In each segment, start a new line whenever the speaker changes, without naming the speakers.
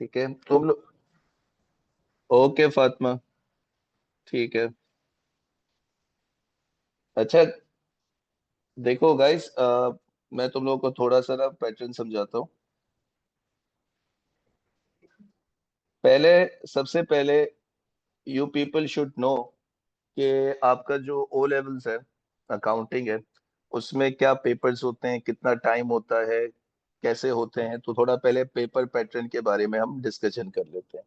ठीक है तुम लोग। ओके फातिमा। ठीक है। अच्छा, देखो गाइस, मैं तुम लोगों को थोड़ा सा ना पैटर्न समझाता हूँ। पहले, सबसे पहले, यू पीपल शुड नो कि आपका जो ओ लेवल्स है, अकाउंटिंग है, उसमें क्या पेपर्स होते हैं, कितना टाइम होता है, कैसे होते हैं। तो थोड़ा पहले पेपर पैटर्न के बारे में हम डिस्कशन कर लेते हैं।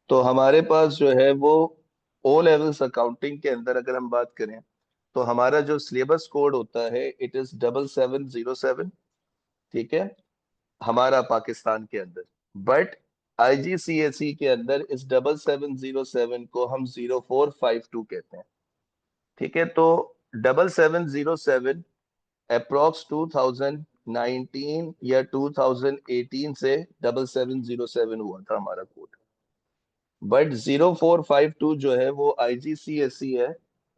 तो हमारे पास जो है वो ओ लेवल्स अकाउंटिंग के अंदर अगर हम बात करें, तो हमारा जो सिलेबस कोड होता है इट इज 7707। ठीक है, हमारा पाकिस्तान के अंदर। बट आईजीसीएसई के अंदर इस 7707 को हम 0452 कहते हैं। ठीक है, तो 7707 अप्रोक्स 2019 या 2018 से 7707 हुआ था हमारा कोड। बट 0452 जो है वो आईजीसीएसई है,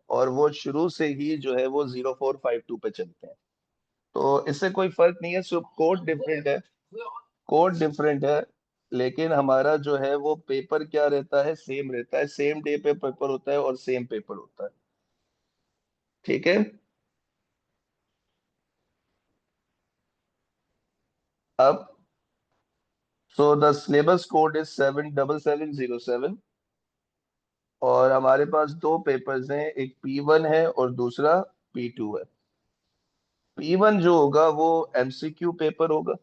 और वो शुरू से ही जो है वो 0452 पे चलते हैं। तो इससे कोई फर्क नहीं है, सिर्फ कोड डिफरेंट है। कोड डिफरेंट है, लेकिन हमारा जो है वो पेपर क्या रहता है, सेम रहता है। सेम डे पे पेपर होता है और सेम पेपर होता है। ठीक है। अब, so the syllabus code is 7777। और हमारे पास दो पेपर्स हैं, एक P1 है और दूसरा P2 है। P1 जो होगा वो एमसीक्यू पेपर होगा।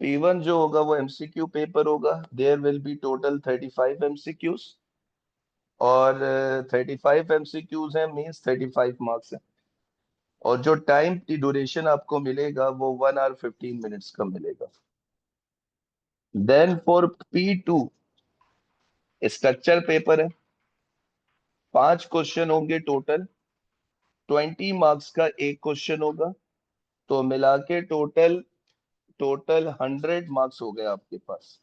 P1 जो होगा वो एमसीक्यू पेपर होगा। There will be total 35 MCQs. और 35 एमसीक्यूज हैं, मीन्स 35 मार्क्स हैं। और जो टाइम की ड्यूरेशन आपको मिलेगा वो 1 आवर 15 मिनट्स का मिलेगा। Then for P2 structure paper है। 5 क्वेश्चन होंगे टोटल। 20 मार्क्स का एक क्वेश्चन होगा। तो मिला के टोटल टोटल 100 मार्क्स हो गए आपके पास।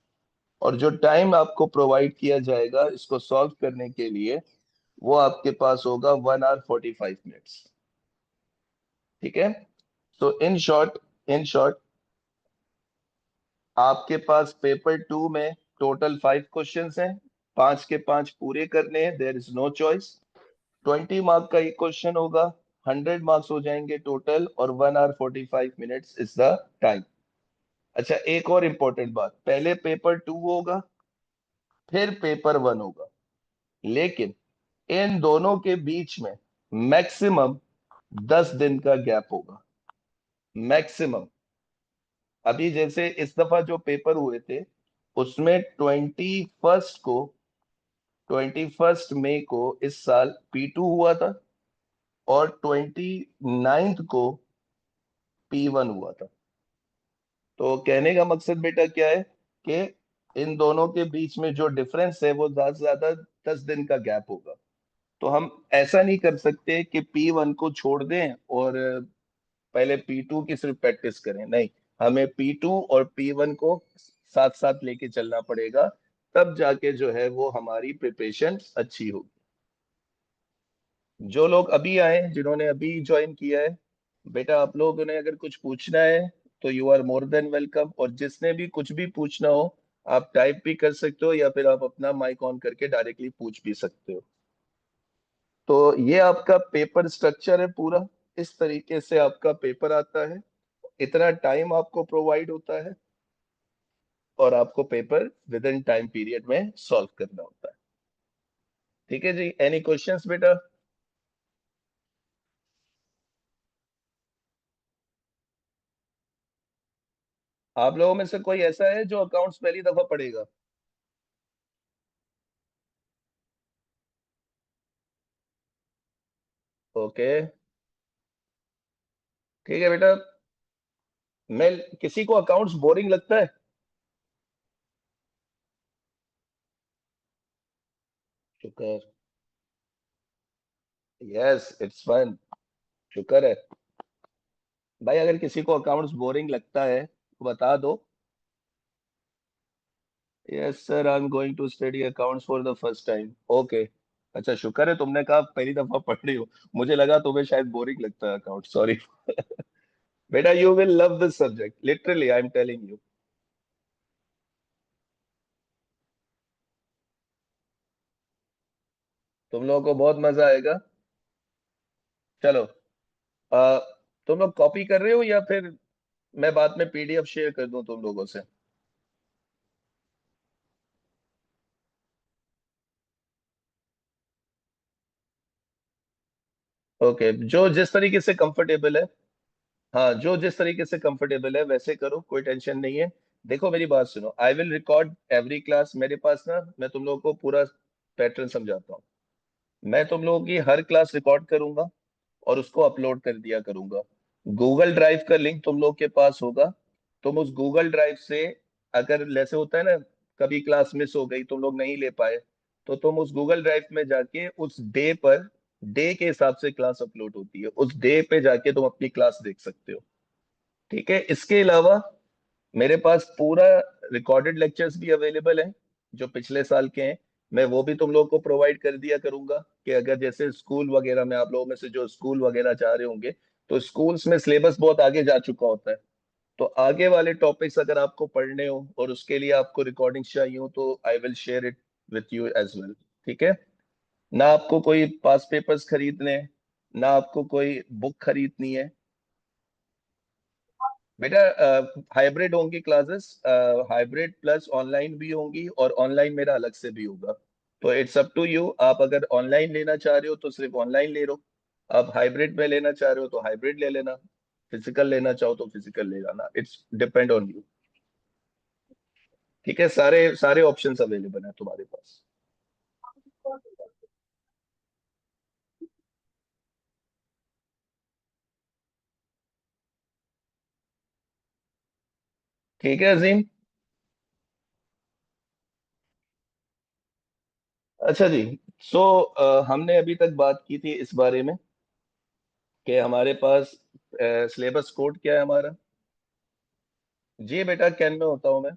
और जो टाइम आपको प्रोवाइड किया जाएगा इसको सॉल्व करने के लिए, वो आपके पास होगा 1 आवर 45 मिनट्स। ठीक है। तो इन शॉर्ट आपके पास पेपर 2 में टोटल 5 क्वेश्चंस हैं। 5 के 5 पूरे करने हैं, there is no choice. 20 mark का एक क्वेश्चन होगा। 100 मार्क्स हो जाएंगे टोटल, और 1 hour 45 minutes is the time. अच्छा, एक और इम्पोर्टेंट बात, पहले पेपर 2 होगा, फिर पेपर 1 होगा। लेकिन इन दोनों के बीच में मैक्सिमम 10 दिन का गैप होगा। मैक्सिमम। अभी जैसे इस दफा जो पेपर हुए थे, उसमें 21 मई को इस साल P2 हुआ था, और 29 को P1 हुआ था। तो कहने का मकसद बेटा क्या है कि इन दोनों के बीच में जो डिफरेंस है वो ज्यादा से ज्यादा 10 दिन का गैप होगा। तो हम ऐसा नहीं कर सकते कि P1 को छोड़ दें और पहले P2 की सिर्फ प्रैक्टिस करें। नहीं, हमें P2 और P1 को साथ साथ लेके चलना पड़ेगा। तब जाके जो है वो हमारी प्रिपरेशन अच्छी होगी। जो लोग अभी आए, जिन्होंने अभी ज्वाइन किया है, बेटा आप लोगों ने अगर कुछ पूछना है तो you are more than welcome. और जिसने भी कुछ भी पूछना हो, आप टाइप भी कर सकते हो, या फिर आप अपना माइक ऑन करके डायरेक्टली पूछ भी सकते हो। तो ये आपका पेपर स्ट्रक्चर है पूरा। इस तरीके से आपका पेपर आता है। इतना टाइम आपको प्रोवाइड होता है, और आपको paper with in time period में सॉल्व करना होता है। ठीक है जी, एनी क्वेश्चंस बेटा? आप लोगों में से कोई ऐसा है जो अकाउंट्स पहली दफा पढ़ेगा? ओके, ठीक है बेटा। मैं, किसी को अकाउंट्स बोरिंग लगता है? शुक्र। Yes, it's fun. शुक्र है। भाई अगर किसी को अकाउंट्स बोरिंग लगता है तो बता दो। Yes sir, I am going to study accounts for the first time. Okay. अच्छा, शुक्र है तुमने कहा पहली दफा पढ़ रही हो। मुझे लगा तुम्हें शायद बोरिंग लगता है अकाउंट, सॉरी। बेटा you will love this subject, literally I am telling you. तुम लोगों को बहुत मजा आएगा। चलो, आ, तुम लोग कॉपी कर रहे हो या फिर मैं बाद में पीडीएफ शेयर कर दूं तुम लोगों से? ओके, जो जिस तरीके से कंफर्टेबल है। हाँ, जो जिस तरीके से कंफर्टेबल है वैसे करो, कोई टेंशन नहीं है। देखो मेरी बात सुनो, I will record every class. मेरे पास ना, मैं तुम लोगों को पूरा पैटर्न समझाता हूँ। मैं तुम लोगों की हर क्लास रिकॉर्ड करूंगा और उसको अपलोड कर दिया करूंगा। गूगल ड्राइव का लिंक तुम लोग के पास होगा। तुम उस गूगल ड्राइव से, अगर जैसे होता है ना, कभी क्लास मिस हो गई, तुम लोग नहीं ले पाए, तो तुम उस गूगल ड्राइव में जाके उस डे पर, डे के हिसाब से क्लास अपलोड होती है, उस डे पे जाके तुम अपनी क्लास देख सकते हो। ठीक है, इसके अलावा मेरे पास पूरा रिकॉर्डेड लेक्चर्स भी अवेलेबल हैं, जो पिछले साल के हैं। मैं वो भी तुम लोगों को प्रोवाइड कर दिया करूंगा, कि अगर जैसे स्कूल वगैरह में, आप लोगों में से जो स्कूल वगैरह जा रहे होंगे, तो स्कूल्स में सिलेबस बहुत आगे जा चुका होता है। तो आगे वाले टॉपिक्स अगर आपको पढ़ने हो और उसके लिए आपको रिकॉर्डिंग चाहिए हो, तो I will share it with you as well. ठीक है, ना आपको कोई पास पेपर्स खरीदने हैं, ना आपको कोई बुक खरीदनी है। बेटा हाइब्रिड होंगी क्लासेस, हाइब्रिड प्लस ऑनलाइन भी होंगी, और ऑनलाइन मेरा अलग से भी होगा। तो इट्स अप टू यू, आप अगर ऑनलाइन लेना चाह रहे हो तो सिर्फ ऑनलाइन ले लो। आप हाइब्रिड में लेना चाह रहे हो तो हाइब्रिड ले लेना। फिजिकल लेना चाहो तो फिजिकल ले जाना, इट्स डिपेंड ऑन यू। ठीक है, सारे सारे ऑप्शंस अवेलेबल हैं तुम्हारे पास। ठीक है अजीम। अच्छा जी। सो हमने अभी तक बात की थी इस बारे में कि हमारे पास सिलेबस कोड क्या है हमारा। जी बेटा, कैन में होता हूँ मैं।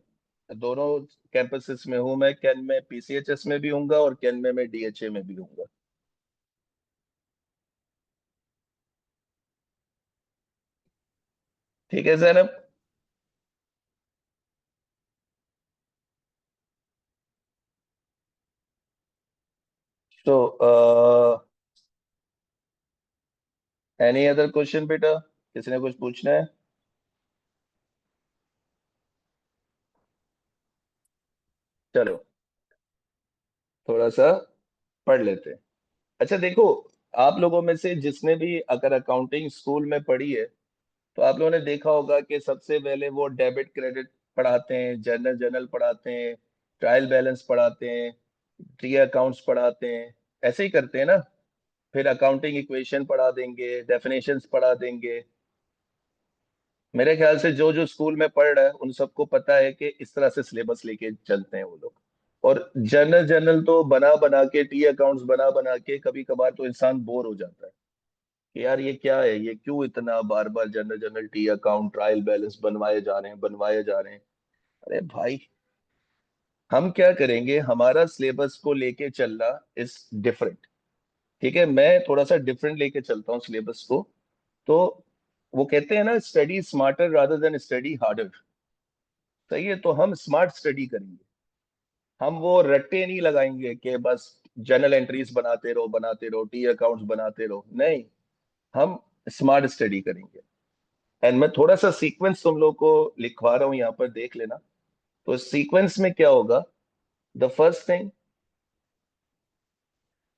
दोनों कैंपसेस में हूँ मैं, कैन में पीसीएचएस में भी हूँगा और कैन में मैं डीएचए में भी हूँगा। ठीक है जैनब। तो एनी अदर क्वेश्चन बेटा, किसी ने कुछ पूछना है? चलो, थोड़ा सा पढ़ लेते हैं। अच्छा देखो, आप लोगों में से जिसने भी अगर अकाउंटिंग स्कूल में पढ़ी है, तो आप लोगों ने देखा होगा कि सबसे पहले वो डेबिट क्रेडिट पढ़ाते हैं, जर्नल जर्नल पढ़ाते हैं, ट्रायल बैलेंस पढ़ाते हैं, टी अकाउंट्स पढ़ाते हैं। ऐसे ही करते हैं ना। फिर अकाउंटिंग इक्वेशन पढ़ा देंगे, डेफिनेशंस पढ़ा देंगे। मेरे ख्याल से जो जो स्कूल में पढ़ रहा है उन सबको पता है कि इस तरह से सिलेबस लेके चलते हैं वो लोग। और जर्नल जर्नल तो बना बना के, टी अकाउंट्स बना बना के, कभी कभार तो इंसान बोर हो जाता है कि यार ये क्या है, ये क्यों इतना बार बार journal journal T account trial balance बनवाए जा रहे हैं, बनवाए जा रहे हैं। अरे भाई, हम क्या करेंगे, हमारा सिलेबस को लेके चलना इज डिफरेंट। ठीक है, मैं थोड़ा सा डिफरेंट लेके चलता हूँ सिलेबस को। तो वो कहते हैं ना, study smarter rather than study harder. सही है, तो हम स्मार्ट स्टडी करेंगे। हम वो रट्टे नहीं लगाएंगे कि बस जर्नल एंट्रीज बनाते रहो, टी अकाउंट्स बनाते रहो, नहीं। हम स्मार्ट स्टडी करेंगे। एंड मैं थोड़ा सा सीक्वेंस तुम लोग को लिखवा रहा हूँ यहाँ पर, देख लेना। तो सीक्वेंस में क्या होगा? The first thing,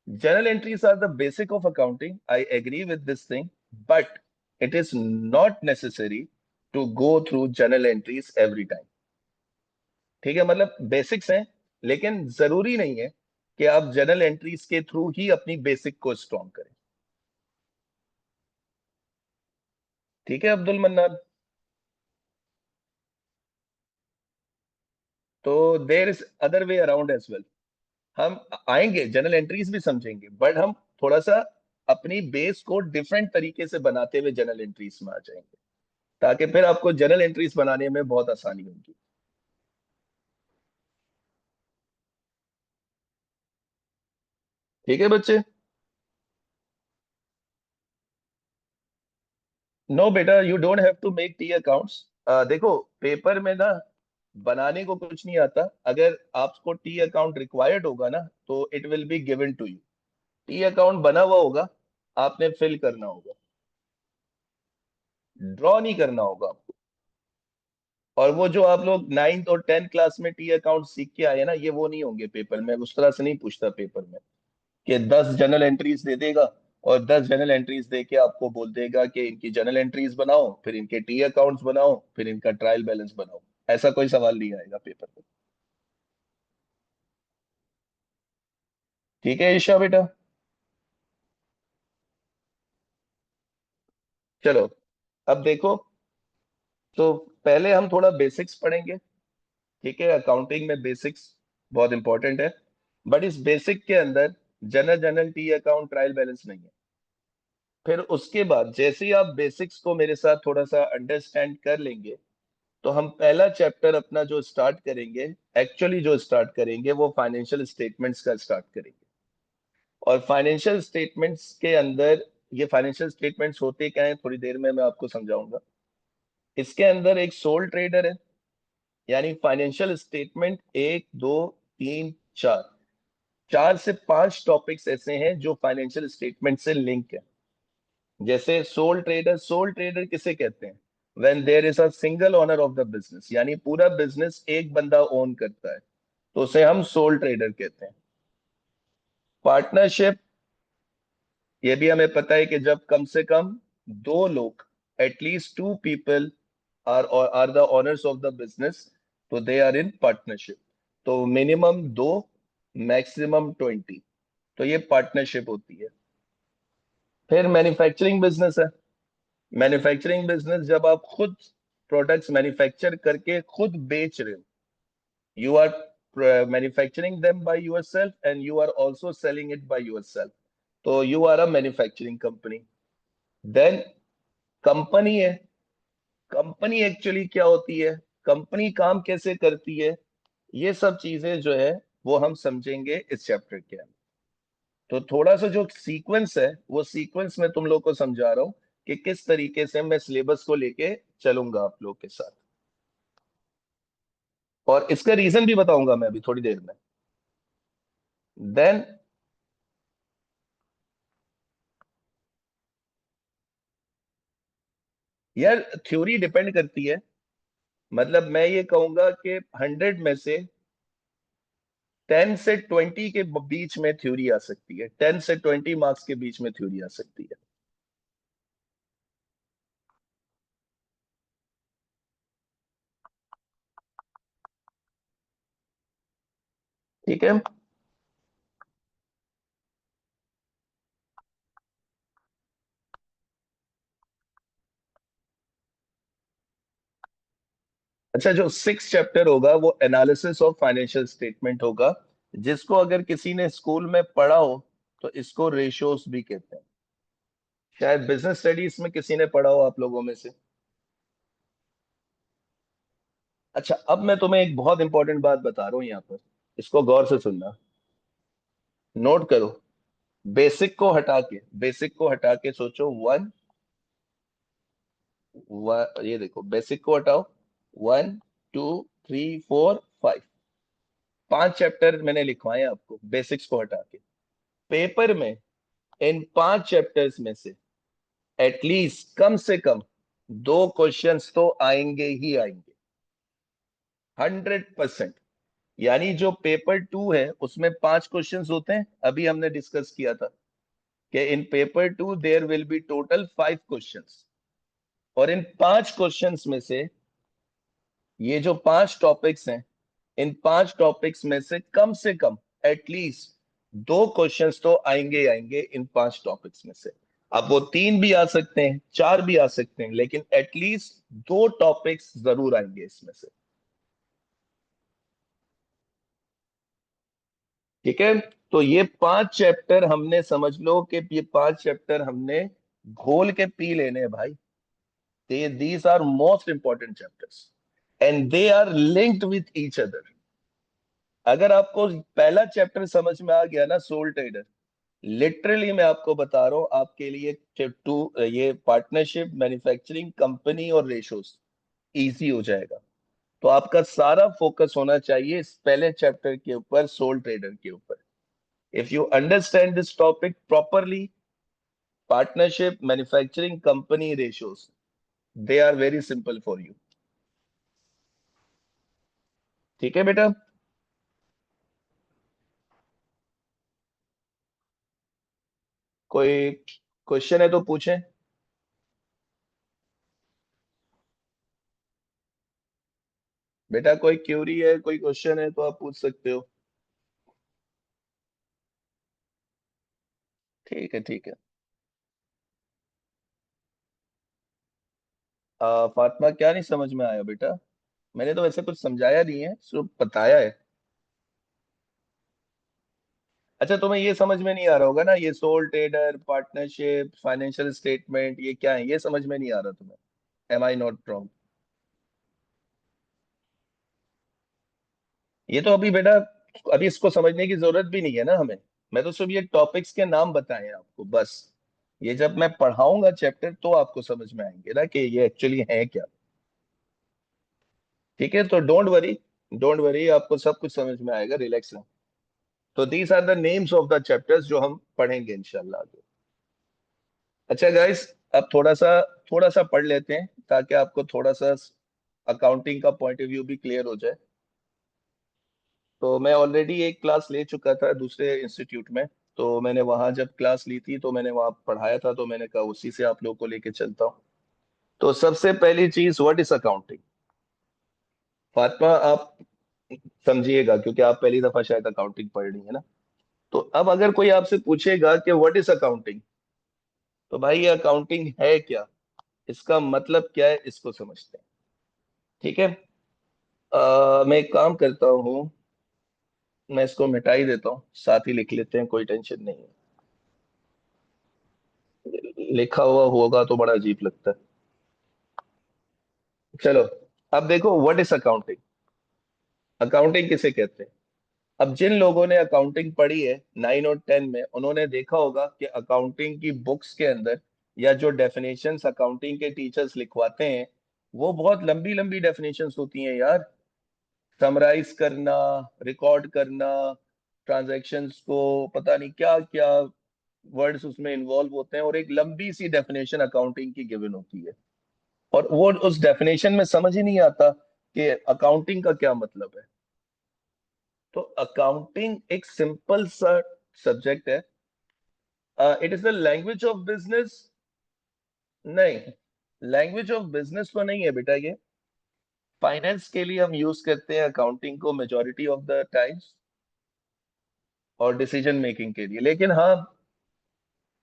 journal entries are the basic of accounting. I agree with this thing, but it is not necessary to go through journal entries every time. ठीक है, मतलब बेसिक्स हैं, लेकिन जरूरी नहीं है कि आप जर्नल एंट्रीज के थ्रू ही अपनी बेसिक को स्ट्रॉन्ग करें। ठीक है अब्दुल मन्नान। तो there is other way around as well. हम आएंगे, जनरल एंट्रीज भी समझेंगे, बट हम थोड़ा सा अपनी बेस को डिफरेंट तरीके से बनाते हुए जनरल एंट्रीज में आ जाएंगे, ताकि फिर आपको जनरल एंट्रीज बनाने में बहुत आसानी होगी। ठीक है बच्चे। नो बेटा, you don't have to make T accounts. देखो, पेपर में ना बनाने को कुछ नहीं आता। अगर आपको टी अकाउंट रिक्वायर्ड होगा ना, तो it will be given to you. T account बना हुआ होगा, आपने फिल करना होगा, ड्रॉ नहीं करना होगा आपको। और वो जो आप लोग 9th और 10th क्लास में टी अकाउंट सीख के आए ना, ये वो नहीं होंगे पेपर में। उस तरह से नहीं पूछता पेपर में कि 10 जनरल एंट्रीज दे देगा और 10 जनरल एंट्रीज दे के आपको बोल देगा कि इनकी जनरल एंट्रीज बनाओ, फिर इनके टी अकाउंट्स बनाओ, फिर इनका ट्रायल बैलेंस बनाओ। ऐसा कोई सवाल नहीं आएगा पेपर में। ठीक है ईशा बेटा। चलो, अब देखो, तो पहले हम थोड़ा बेसिक्स पढ़ेंगे। ठीक है, अकाउंटिंग में बेसिक्स बहुत इंपॉर्टेंट है। बट इस बेसिक के अंदर general general T account trial balance नहीं है। फिर उसके बाद जैसे ही आप बेसिक्स को मेरे साथ थोड़ा सा अंडरस्टैंड कर लेंगे, तो हम पहला चैप्टर अपना जो स्टार्ट करेंगे, एक्चुअली जो स्टार्ट करेंगे वो फाइनेंशियल स्टेटमेंट्स का स्टार्ट करेंगे। और फाइनेंशियल स्टेटमेंट्स के अंदर, ये फाइनेंशियल स्टेटमेंट्स होते क्या हैं थोड़ी देर में मैं आपको समझाऊंगा। इसके अंदर एक सोल ट्रेडर है, यानी फाइनेंशियल स्टेटमेंट एक दो तीन चार, 4 से 5 टॉपिक्स ऐसे हैं जो फाइनेंशियल स्टेटमेंट से लिंक है। जैसे सोल ट्रेडर, सोल ट्रेडर किसे कहते हैं? When there is a single owner of the business, यानी पूरा बिजनेस एक बंदा ओन करता है, तो उसे हम सोल ट्रेडर कहते हैं। पार्टनरशिप, ये भी हमें पता है कि जब कम से कम 2 लोग, at least 2 people are the owners of the business, तो दे आर इन पार्टनरशिप। तो मिनिमम 2, मैक्सिमम 20, तो ये पार्टनरशिप होती है। फिर मैन्युफैक्चरिंग बिजनेस है। मैन्युफैक्चरिंग बिजनेस, जब आप खुद प्रोडक्ट्स मैन्युफैक्चर करके खुद बेच रहे हो, you are manufacturing them by yourself and you are also selling it by yourself, तो you are a manufacturing company. Then company है। कंपनी एक्चुअली क्या होती है, कंपनी काम कैसे करती है, ये सब चीजें जो है वो हम समझेंगे इस चैप्टर के अंदर। तो थोड़ा सा जो सीक्वेंस है, वो सीक्वेंस मैं तुम लोग को समझा रहा हूँ कि किस तरीके से मैं सिलेबस को लेके चलूंगा आप लोग के साथ। और इसका रीजन भी बताऊंगा मैं अभी थोड़ी देर में। देन यार, थ्योरी डिपेंड करती है। मतलब मैं ये कहूंगा कि 100 में से 10 से 20 के बीच में थ्योरी आ सकती है, 10 से 20 मार्क्स के बीच में थ्योरी आ सकती है। ठीक है। अच्छा, जो 6 चैप्टर होगा वो एनालिसिस ऑफ फाइनेंशियल स्टेटमेंट होगा, जिसको अगर किसी ने स्कूल में पढ़ा हो तो इसको रेशियोज भी कहते हैं। शायद बिजनेस स्टडीज में किसी ने पढ़ा हो आप लोगों में से। अच्छा, अब मैं तुम्हें एक बहुत इंपॉर्टेंट बात बता रहा हूँ यहाँ पर, इसको गौर से सुनना, नोट करो। बेसिक को हटा के सोचो। ये देखो, बेसिक को हटाओ। 1 2 3 4 5, 5 चैप्टर मैंने लिखवाए हैं आपको बेसिक्स को हटा के। पेपर में इन 5 चैप्टर्स में से एटलीस्ट, कम से कम 2 क्वेश्चंस तो आएंगे ही आएंगे, 100%। यानी जो पेपर 2 है उसमें 5 क्वेश्चंस होते हैं, अभी हमने डिस्कस किया था कि in paper 2 there will be total 5 questions. और इन 5 क्वेश्चंस में से, ये जो 5 टॉपिक्स हैं, इन 5 टॉपिक्स में से कम एटलीस्ट 2 क्वेश्चंस तो आएंगे ही आएंगे इन 5 टॉपिक्स में से। अब वो 3 भी आ सकते हैं, 4 भी आ सकते हैं, लेकिन एटलीस्ट 2 टॉपिक्स जरूर आएंगे इसमें से। ठीक है। तो ये 5 चैप्टर हमने, समझ लो कि ये 5 चैप्टर हमने घोल के पी लेने हैं भाई। These are most important chapters and they are linked with each other. अगर आपको पहला चैप्टर समझ में आ गया ना, सोल ट्रेडर, लिटरली मैं आपको बता रहा हूँ, आपके लिए टू ये पार्टनरशिप, मैन्युफैक्चरिंग कंपनी और रेशोस इजी हो जाएगा। तो आपका सारा फोकस होना चाहिए इस पहले चैप्टर के ऊपर, सोल ट्रेडर के ऊपर। If you understand this topic properly, partnership, manufacturing company, ratios, they are very simple for you. ठीक है बेटा? कोई क्वेश्चन है तो पूछें। बेटा कोई क्यूरी है, कोई क्वेश्चन है तो आप पूछ सकते हो। ठीक है, ठीक है। फातिमा, क्या नहीं समझ में आया बेटा? मैंने तो वैसे कुछ समझाया नहीं है, सिर्फ बताया है। अच्छा, तुम्हें ये समझ में नहीं आ रहा होगा ना, ये soul trader, partnership, financial statement, ये क्या है, ये समझ में नहीं आ रहा तुम्हें? Am I not wrong? ये तो अभी बेटा, अभी इसको समझने की जरूरत भी नहीं है ना हमें। मैं तो सिर्फ ये टॉपिक्स के नाम बताए हैं आपको बस। ये जब मैं पढ़ाऊंगा चैप्टर तो आपको समझ में आएंगे ना कि ये एक्चुअली है क्या। ठीक है, तो डोंट वरी, डोंट वरी, आपको सब कुछ समझ में आएगा, रिलैक्स रहो। तो these are the names of the chapters जो हम पढ़ेंगे इंशाल्लाह आगे। अच्छा गाइस, अब थोड़ा सा पढ़ लेते हैं ताकि आपको थोड़ा सा अकाउंटिंग का पॉइंट ऑफ व्यू भी क्लियर हो जाए। तो मैं ऑलरेडी एक क्लास ले चुका था दूसरे इंस्टीट्यूट में। तो मैंने वहां जब क्लास ली थी तो मैंने वहां पढ़ाया था, तो मैंने कहा उसी से आप लोगों को लेके चलता हूँ। तो सबसे पहली चीज, व्हाट इज अकाउंटिंग? फातिमा आप समझिएगा, क्योंकि आप पहली दफा शायद अकाउंटिंग पढ़ रही है ना। तो अब अगर कोई आपसे पूछेगा कि व्हाट इज अकाउंटिंग, तो भाई ये अकाउंटिंग है क्या, इसका मतलब क्या है, इसको समझते हैं। ठीक है। मैं एक काम करता हूँ, मैं इसको मिटा ही देता हूँ, साथ ही लिख लेते हैं, कोई टेंशन नहीं है। लिखा हुआ होगा तो बड़ा अजीब लगता है। चलो, अब देखो व्हाट इज अकाउंटिंग। अकाउंटिंग किसे कहते हैं? अब जिन लोगों ने अकाउंटिंग पढ़ी है 9 और 10 में, उन्होंने देखा होगा कि अकाउंटिंग की बुक्स के अंदर या जो डेफिनेशंस अकाउंटिंग के टीचर्स लिखवाते हैं, वो बहुत लंबी लंबी डेफिनेशंस होती हैं यार। समराइज करना, रिकॉर्ड करना, ट्रांजैक्शंस को, पता नहीं क्या क्या वर्ड्स उसमें इन्वॉल्व होते हैं, और एक लंबी सी डेफिनेशन अकाउंटिंग की गिवन होती है। और वो उस डेफिनेशन में समझ ही नहीं आता कि अकाउंटिंग का क्या मतलब है। तो अकाउंटिंग एक सिंपल सा सब्जेक्ट है। It is the language of business. नहीं, लैंग्वेज ऑफ बिजनेस तो नहीं है बेटा ये। फाइनेंस के लिए हम यूज करते हैं अकाउंटिंग को मेजोरिटी ऑफ द टाइम्स, और डिसीजन मेकिंग के लिए। लेकिन हाँ,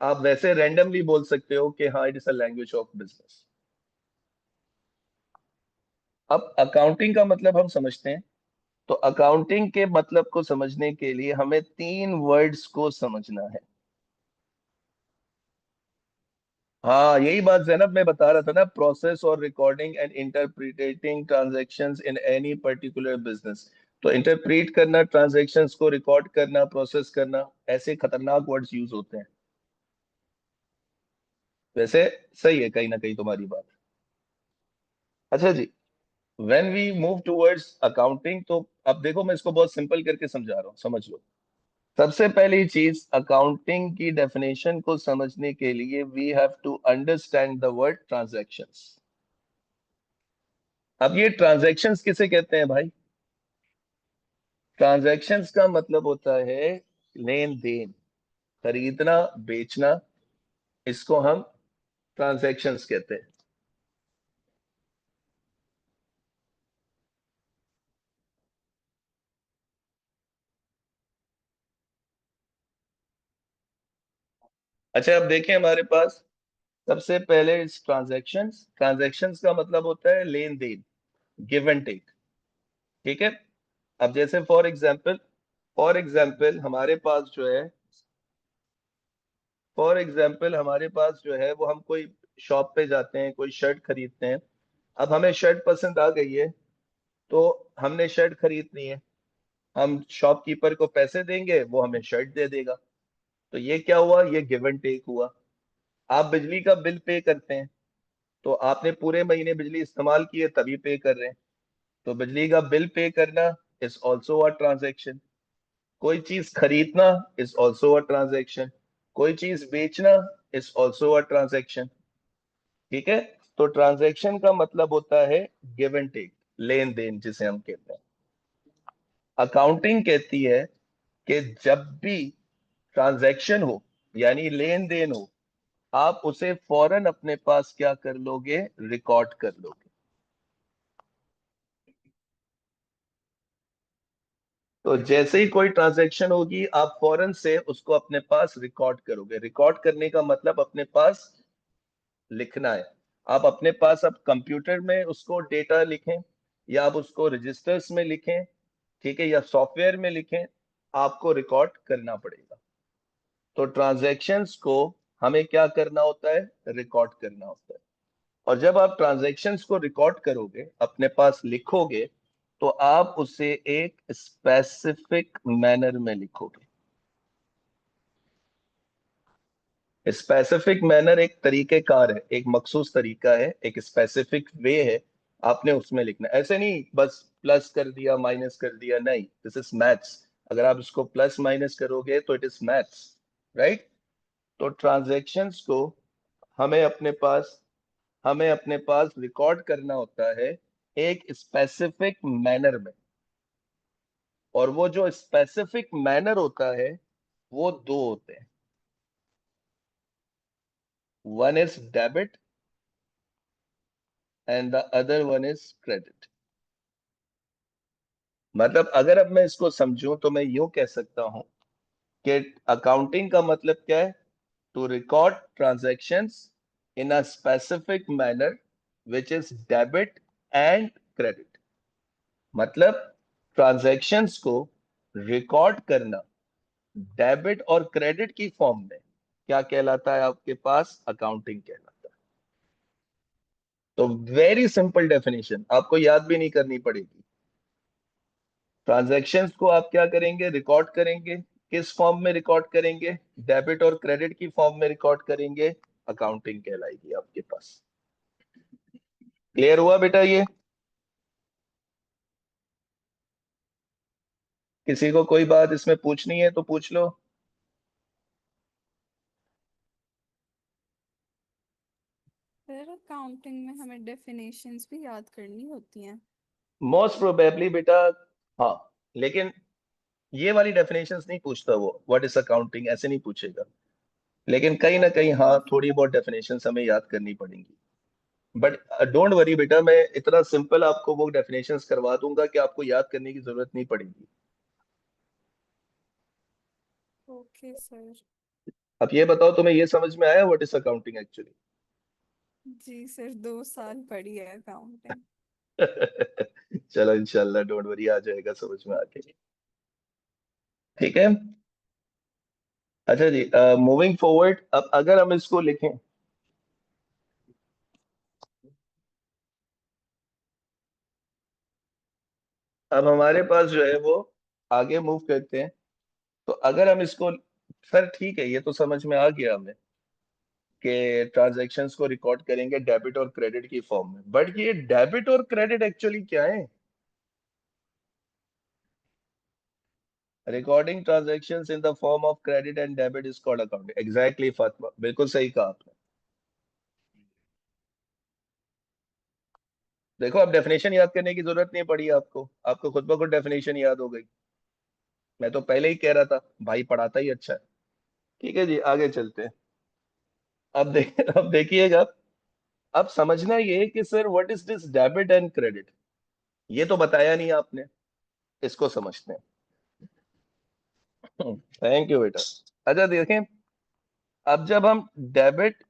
आप वैसे रैंडमली बोल सकते हो कि हाँ, it is a language of business. अब अकाउंटिंग का मतलब हम समझते हैं। तो अकाउंटिंग के मतलब को समझने के लिए हमें 3 वर्ड्स को समझना है। हाँ, यही बात जैनब मैं बता रहा था ना, प्रोसेस और recording and interpreting transactions in any particular business. तो इंटरप्रेट करना, ट्रांजैक्शंस को रिकॉर्ड करना, प्रोसेस करना, ऐसे खतरनाक वर्ड्स यूज होते हैं। वैसे सही है कहीं ना कहीं तुम्हारी बात। अच्छा जी, when we move towards accounting, तो अब देखो मैं इसको बहुत सिंपल करके समझा रहा हूँ, समझ लो। सबसे पहली चीज, अकाउंटिंग की डेफिनेशन को समझने के लिए we have to understand the word transactions. अब ये ट्रांजैक्शंस किसे कहते हैं भाई? ट्रांजैक्शंस का मतलब होता है लेन देन, खरीदना, बेचना, इसको हम ट्रांजैक्शंस कहते हैं। अच्छा, अब देखें हमारे पास, सबसे पहले इस ट्रांजैक्शंस, ट्रांजैक्शंस का मतलब होता है लेन देन, गिव एंड टेक। ठीक है। अब जैसे फॉर एग्जाम्पल हमारे पास जो है, फॉर एग्जाम्पल हमारे पास जो है वो, हम कोई शॉप पे जाते हैं, कोई शर्ट खरीदते हैं। अब हमें शर्ट पसंद आ गई है, तो हमने शर्ट खरीदनी है। हम शॉपकीपर को पैसे देंगे, वो हमें शर्ट दे देगा। तो ये क्या हुआ, ये गिव एंड टेक हुआ। आप बिजली का बिल पे करते हैं, तो आपने पूरे महीने बिजली इस्तेमाल की है तभी पे कर रहे हैं। तो बिजली का बिल पे करना इज ऑल्सो अ ट्रांजेक्शन। कोई चीज खरीदना इज ऑल्सो अ ट्रांजेक्शन। कोई चीज बेचना इज ऑल्सो अ ट्रांजेक्शन। ठीक है। तो ट्रांजेक्शन का मतलब होता है गिव एंड टेक, लेन देन जिसे हम कहते हैं। अकाउंटिंग कहती है कि जब भी ट्रांजैक्शन हो, यानी लेन देन हो, आप उसे फौरन अपने पास क्या कर लोगे, रिकॉर्ड कर लोगे। तो जैसे ही कोई ट्रांजैक्शन होगी आप फौरन से उसको अपने पास रिकॉर्ड करोगे। रिकॉर्ड करने का मतलब अपने पास लिखना है। आप अपने पास अब कंप्यूटर में उसको डेटा लिखें, या आप उसको रजिस्टर्स में लिखें, ठीक है, या सॉफ्टवेयर में लिखें, आपको रिकॉर्ड करना पड़ेगा। तो ट्रांजैक्शंस को हमें क्या करना होता है, रिकॉर्ड करना होता है। और जब आप ट्रांजैक्शंस को रिकॉर्ड करोगे, अपने पास लिखोगे, तो आप उसे एक स्पेसिफिक मैनर में लिखोगे। स्पेसिफिक मैनर एक तरीकेकार है, एक मखसूस तरीका है, एक स्पेसिफिक वे है। आपने उसमें लिखना है। ऐसे नहीं बस प्लस कर दिया माइनस कर दिया, नहीं, दिस इज मैथ्स। अगर आप इसको प्लस माइनस करोगे तो इट इज मैथ्स, राइट। तो ट्रांजैक्शंस को हमें अपने पास हमें अपने पास रिकॉर्ड करना होता है एक स्पेसिफिक मैनर में। और वो जो स्पेसिफिक मैनर होता है वो दो होते हैं। One is debit and the other one is credit. मतलब अगर अब मैं इसको समझूं तो मैं यूं कह सकता हूं कि अकाउंटिंग का मतलब क्या है, to record transactions in a specific manner which is debit and credit. मतलब ट्रांजैक्शंस को रिकॉर्ड करना डेबिट और क्रेडिट की फॉर्म में क्या कहलाता है, आपके पास अकाउंटिंग कहलाता है। तो वेरी सिंपल डेफिनेशन, आपको याद भी नहीं करनी पड़ेगी। ट्रांजैक्शंस को आप क्या करेंगे, रिकॉर्ड करेंगे। किस फॉर्म में रिकॉर्ड करेंगे, डेबिट और क्रेडिट की फॉर्म में रिकॉर्ड करेंगे। अकाउंटिंग कहलाएगी आपके पास। क्लियर हुआ बेटा ये? किसी को कोई बात इसमें पूछनी है तो पूछ लो।
सर अकाउंटिंग में हमें डेफिनेशंस भी याद करनी होती हैं?
मोस्ट प्रोबेबली बेटा, हाँ। लेकिन ये वाली डेफिनेशंस नहीं पूछता वो, व्हाट इज अकाउंटिंग ऐसे नहीं पूछेगा। लेकिन कहीं ना कहीं हाँ, थोड़ी बहुत डेफिनेशंस हमें याद करनी पड़ेंगी। बट डोंट वरी बेटा, मैं इतना सिंपल आपको वो डेफिनेशंस करवा दूंगा कि आपको याद करने की जरूरत नहीं पड़ेगी।
Okay sir.
अब ये बताओ, तुम्हें ये समझ में आया व्हाट इज अकाउंटिंग एक्चुअली?
जी सर, 2 साल पढ़ी है अकाउंटिंग।
चलो इंशाल्लाह, डोंट वरी, आ जाएगा समझ में आके। ठीक है। अच्छा जी, मूविंग फॉरवर्ड, अब अगर हम इसको लिखें, अब हमारे पास जो है वो, आगे मूव करते हैं। तो अगर हम इसको, सर ठीक है, ये तो समझ में आ गया हमें कि ट्रांजैक्शंस को रिकॉर्ड करेंगे डेबिट और क्रेडिट की फॉर्म में। बट ये डेबिट और क्रेडिट एक्चुअली क्या है? Recording transactions in the form of credit and debit is called accounting. Exactly Fatima, बिल्कुल सही कहा आपने। देखो, अब डेफिनेशन याद करने की जरूरत नहीं पड़ी आपको, आपको खुद ब खुद डेफिनेशन याद हो गई। मैं तो पहले ही कह रहा था भाई पढ़ाता ही अच्छा है। ठीक है जी, आगे चलते हैं। अब देखिएगा, अब समझना ये है कि sir what is this debit and credit, ये तो बताया नहीं आपने। इसको समझते हैं। थैंक यू बेटा। अच्छा देखें, अब जब हम डेबिट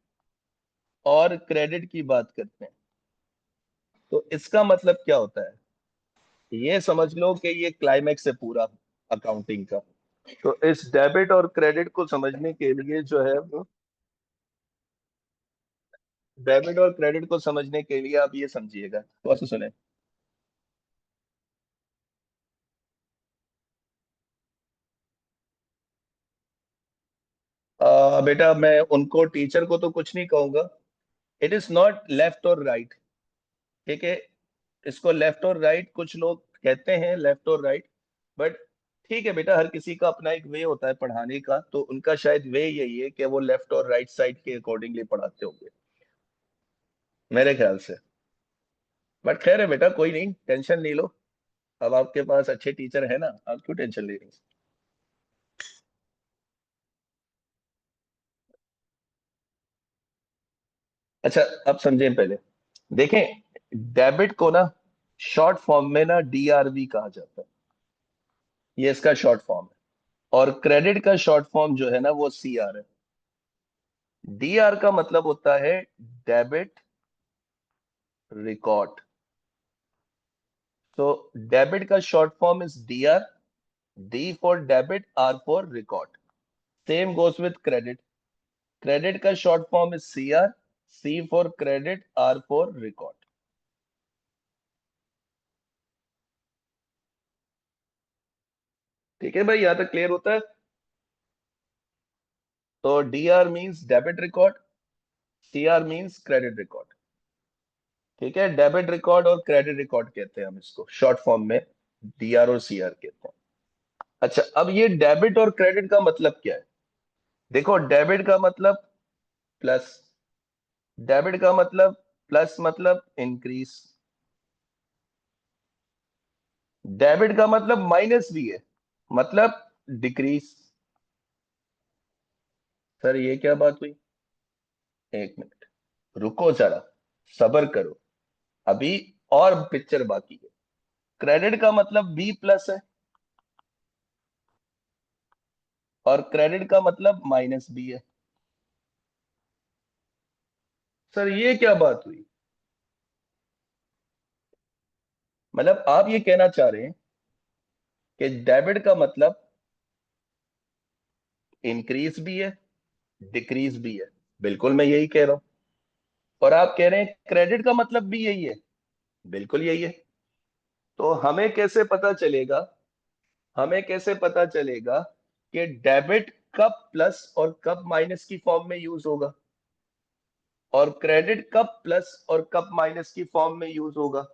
और क्रेडिट की बात करते हैं, तो इसका मतलब क्या होता है, ये समझ लो कि ये क्लाइमेक्स है पूरा अकाउंटिंग का। तो इस डेबिट और क्रेडिट को समझने के लिए जो है वो, डेबिट और क्रेडिट को समझने के लिए आप ये समझिएगा, तो ऐसे सुने। अब बेटा मैं उनको टीचर को तो कुछ नहीं कहूंगा, इट इज नॉट लेफ्ट और राइट, ठीक है। इसको लेफ्ट और राइट कुछ लोग कहते हैं, लेफ्ट और राइट, बट ठीक है बेटा, हर किसी का अपना एक वे होता है पढ़ाने का, तो उनका शायद वे यही है कि वो लेफ्ट और राइट साइड के अकॉर्डिंगली पढ़ाते होंगे, मेरे ख्याल से। बट खैर है बेटा, कोई नहीं, टेंशन नहीं लो। अब आपके पास अच्छे टीचर है ना, आप क्यों टेंशन ले रही हैं? अच्छा, अब समझें पहले, देखें, डेबिट को ना शॉर्ट फॉर्म में ना डीआरवी कहा जाता है, ये इसका शॉर्ट फॉर्म है। और क्रेडिट का शॉर्ट फॉर्म जो है ना वो सीआर है। डीआर का मतलब होता है डेबिट रिकॉर्ड। तो डेबिट का short form is DR, D for debit, R for record. Same goes with credit, credit का short form is CR, C for credit, R for record. ठीक है भाई, यहां तक क्लियर होता है? तो DR means debit record, CR means credit record. ठीक है, डेबिट रिकॉर्ड और क्रेडिट रिकॉर्ड कहते हैं हम इसको शॉर्ट फॉर्म में, डीआर और सीआर कहते हैं। अच्छा, अब ये डेबिट और क्रेडिट का मतलब क्या है? देखो, डेबिट का मतलब प्लस, डेबिट का मतलब प्लस मतलब इंक्रीज, डेबिट का मतलब माइनस भी है, मतलब डिक्रीज। सर ये क्या बात हुई? एक मिनट, रुको जरा, सबर करो, अभी और पिक्चर बाकी है। क्रेडिट का मतलब बी प्लस है, और क्रेडिट का मतलब माइनस बी है। सर ये क्या बात हुई? मतलब आप ये कहना चाह रहे हैं कि डेबिट का मतलब इंक्रीज भी है, डिक्रीज भी है। बिल्कुल मैं यही कह रहा हूं। और आप कह रहे हैं क्रेडिट का मतलब भी यही है। बिल्कुल यही है। तो हमें कैसे पता चलेगा, हमें कैसे पता चलेगा कि डेबिट कब प्लस और कब माइनस की फॉर्म में यूज होगा, और क्रेडिट कब प्लस और कब माइनस की फॉर्म में यूज होगा?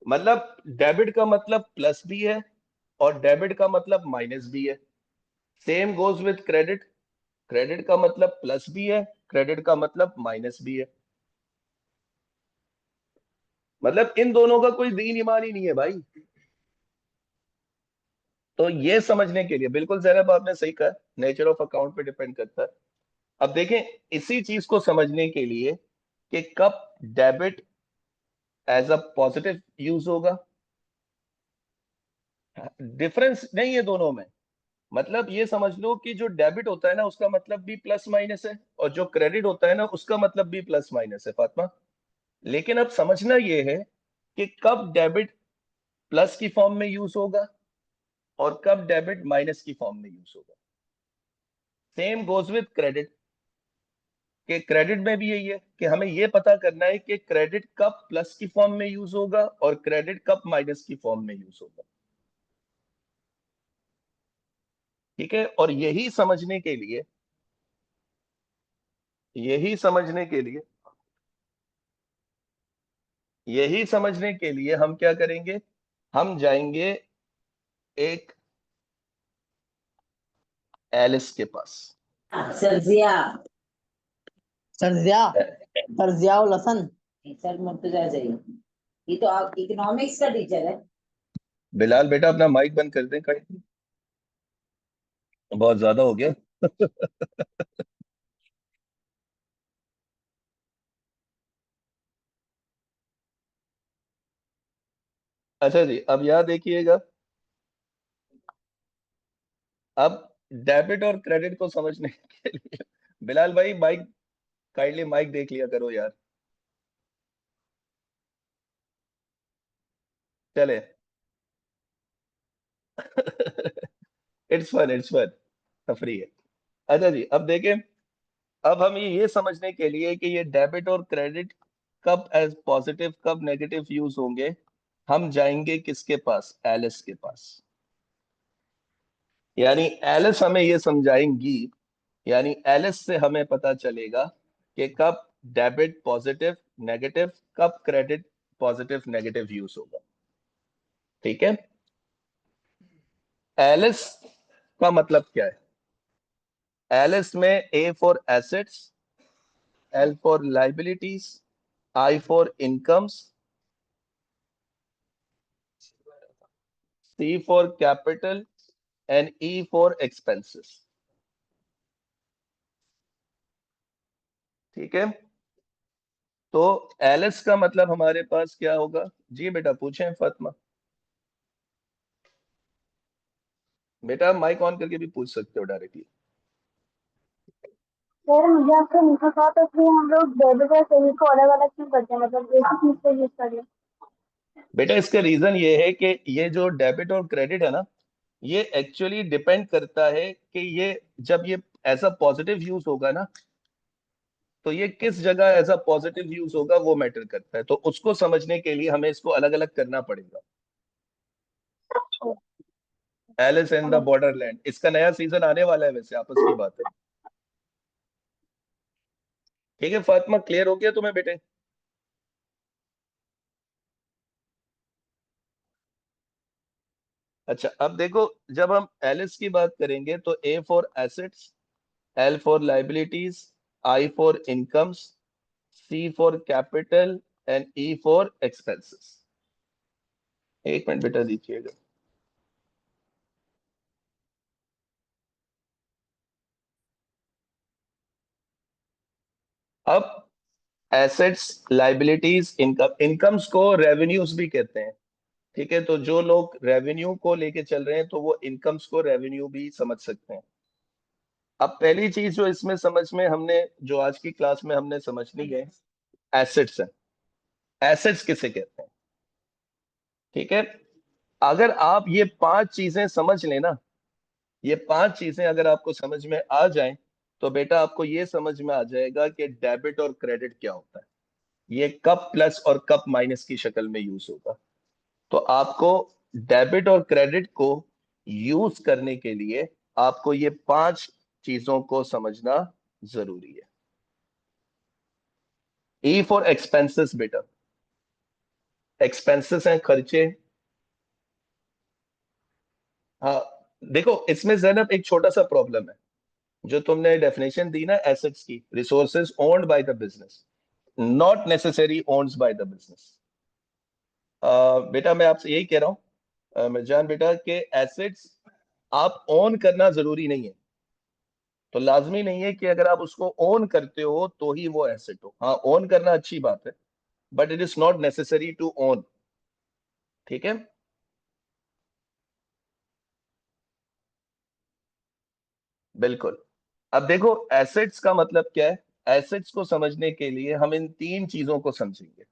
मतलब डेबिट का मतलब प्लस भी है और डेबिट का मतलब माइनस भी है। Same goes with credit, credit का मतलब प्लस भी है, क्रेडिट का मतलब माइनस भी है। मतलब इन दोनों का कोई दीन ईमान ही नहीं है भाई। तो ये समझने के लिए, बिल्कुल जैनब आपने सही कहा, नेचर ऑफ अकाउंट पे डिपेंड करता है। अब देखें, इसी चीज को समझने के लिए कि कब debit as a positive use होगा, डिफरेंस नहीं है दोनों में। मतलब ये समझ लो कि जो डेबिट होता है ना उसका मतलब भी प्लस माइनस है, और जो क्रेडिट होता है ना उसका मतलब भी प्लस माइनस है, फातिमा। लेकिन अब समझना ये है कि कब डेबिट प्लस की फॉर्म में यूज होगा और कब डेबिट माइनस की फॉर्म में यूज होगा। सेम गोज विद क्रेडिट, कि क्रेडिट में भी यही है कि हमें यह पता करना है कि क्रेडिट कब प्लस की फॉर्म में यूज होगा और क्रेडिट कब माइनस की फॉर्म में यूज होगा। ठीक है, और यही समझने के लिए यही समझने के लिए हम क्या करेंगे, हम जाएंगे एक एलिस के पास।
सर्जिया सर्जिया सर्जिया और लसन सर मुर्तजा चाहिए। ये तो आप इकोनॉमिक्स का टीचर है।
बिलाल बेटा अपना माइक बंद कर दें कहीं, बहुत ज्यादा हो गया। अच्छा जी, अब यहाँ देखिएगा, अब डेबिट और क्रेडिट को समझने के लिए, बिलाल भाई माइक, काइंडली माइक देख लिया करो यार। चले। इट्स फन, इट्स फन, तफरी है। अच्छा जी, अब देखें, अब हम ये समझने के लिए कि ये डेबिट और क्रेडिट कब एज पॉजिटिव कब नेगेटिव यूज होंगे, हम जाएंगे किसके पास, एलिस के पास। यानी एलिस हमें ये समझाएंगी, यानी एलएस से हमें पता चलेगा कि कब डेबिट पॉजिटिव नेगेटिव, कब क्रेडिट पॉजिटिव नेगेटिव यूज होगा। ठीक है, एलएस का मतलब क्या है? एलएस में A for assets, L for liabilities, I for incomes, C for capital and E for expenses. ठीक है, तो एलएस का मतलब हमारे पास क्या होगा? जी बेटा पूछें फातिमा। बेटा माइक ऑन करके भी पूछ सकते हो डायरेक्टली।
सर मुझे आपसे लिखा था तो इसलिए हम लोग डेबिट और क्रेडिट को अलग अलग क्यों करते हैं, मतलब एक ही चीज पे यूज करें।
बेटा इसका रीजन ये है कि ये जो डेबिट और क्रेडिट है ना, ये एक्चुअली डिपेंड करता है कि ये जब ये एज अ पॉजिटिव यूज होगा ना, तो ये किस जगह एज अ पॉजिटिव यूज होगा वो मैटर करता है। तो उसको समझने के लिए हमें इसको अलग अलग करना पड़ेगा। एलिस इन द बॉर्डरलैंड, इसका नया सीजन आने वाला है, वैसे आपस की बात है। ठीक है फातिमा, क्लियर हो गया तुम्हें बेटे? अच्छा अब देखो, जब हम एलिस की बात करेंगे तो A for assets, L for liabilities, I for incomes, C for capital and E for expenses. एक मिनट बेटा दीजिएगा। अब एसेट्स, लाइबिलिटीज, इनकम, इनकम्स को रेवेन्यूज भी कहते हैं। ठीक है, तो जो लोग रेवेन्यू को लेके चल रहे हैं तो वो इनकम्स को रेवेन्यू भी समझ सकते हैं। अब पहली चीज जो इसमें समझ में हमने, जो आज की क्लास में हमने समझनी है, एसेट्स है। एसेट्स किसे कहते हैं? ठीक है, अगर आप ये पांच चीजें समझ लेना, ये पांच चीजें अगर आपको समझ में आ जाएं, तो बेटा आपको ये समझ में आ जाएगा कि डेबिट और क्रेडिट क्या होता है, ये कब प्लस और कब माइनस की शक्ल में यूज होगा। तो आपको डेबिट और क्रेडिट को यूज करने के लिए आपको ये पांच चीजों को समझना जरूरी है। ई फॉर एक्सपेंसेस बेटा, एक्सपेंसेस हैं खर्चे। हाँ, देखो इसमें जैनब एक छोटा सा प्रॉब्लम है। जो तुमने डेफिनेशन दी ना एसेट्स की, resources owned by the business, not necessary owned by the business. बेटा मैं आपसे यही कह रहा हूँ मिर्जान बेटा, के एसेट्स आप ओन करना जरूरी नहीं है। तो लाजमी नहीं है कि अगर आप उसको ओन करते हो तो ही वो एसेट हो। हाँ ओन करना अच्छी बात है, but it is not necessary to own. ठीक है, बिल्कुल। अब देखो एसेट्स का मतलब क्या है? एसेट्स को समझने के लिए हम इन तीन चीजों को समझेंगे,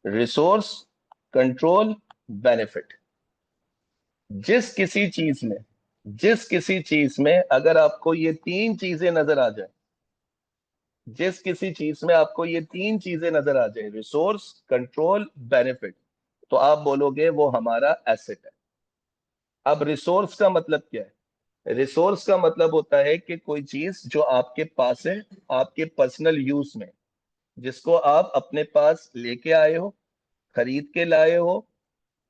रिसोर्स, कंट्रोल, बेनिफिट। जिस किसी चीज में, जिस किसी चीज में अगर आपको ये तीन चीजें नजर आ जाए, जिस किसी चीज में आपको ये तीन चीजें नजर आ जाए, रिसोर्स, कंट्रोल, बेनिफिट, तो आप बोलोगे वो हमारा एसेट है। अब रिसोर्स का मतलब क्या है? रिसोर्स का मतलब होता है कि कोई चीज जो आपके पास है, आपके पर्सनल यूज में, जिसको आप अपने पास लेके आए हो, खरीद के लाए हो,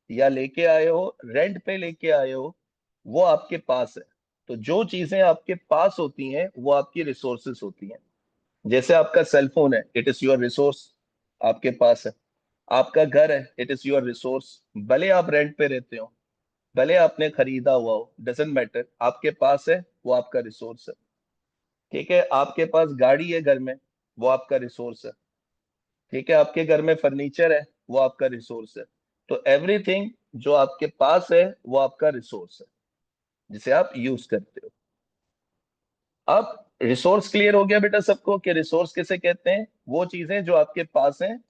या लेके आए हो, रेंट पे लेके आए हो, वो आपके पास है। तो जो चीजें आपके पास होती हैं वो आपकी रिसोर्सेस होती हैं। जैसे आपका सेल फोन है, इट इज योर रिसोर्स, आपके पास है। आपका घर है, इट इज योर रिसोर्स, भले आप रेंट पे रहते हो, भले आपने खरीदा हुआ हो, डजेंट मैटर, आपके पास है, वो आपका रिसोर्स है। ठीक है, आपके पास गाड़ी है घर में, वो आपका रिसोर्स है। ठीक है, आपके घर में फर्नीचर है, वो आपका रिसोर्स है। तो एवरीथिंग जो आपके पास है वो आपका रिसोर्स है, जिसे आप यूज करते हो। अब रिसोर्स क्लियर हो गया बेटा सबको कि रिसोर्स किसे कहते हैं? वो चीजें जो आपके पास हैं,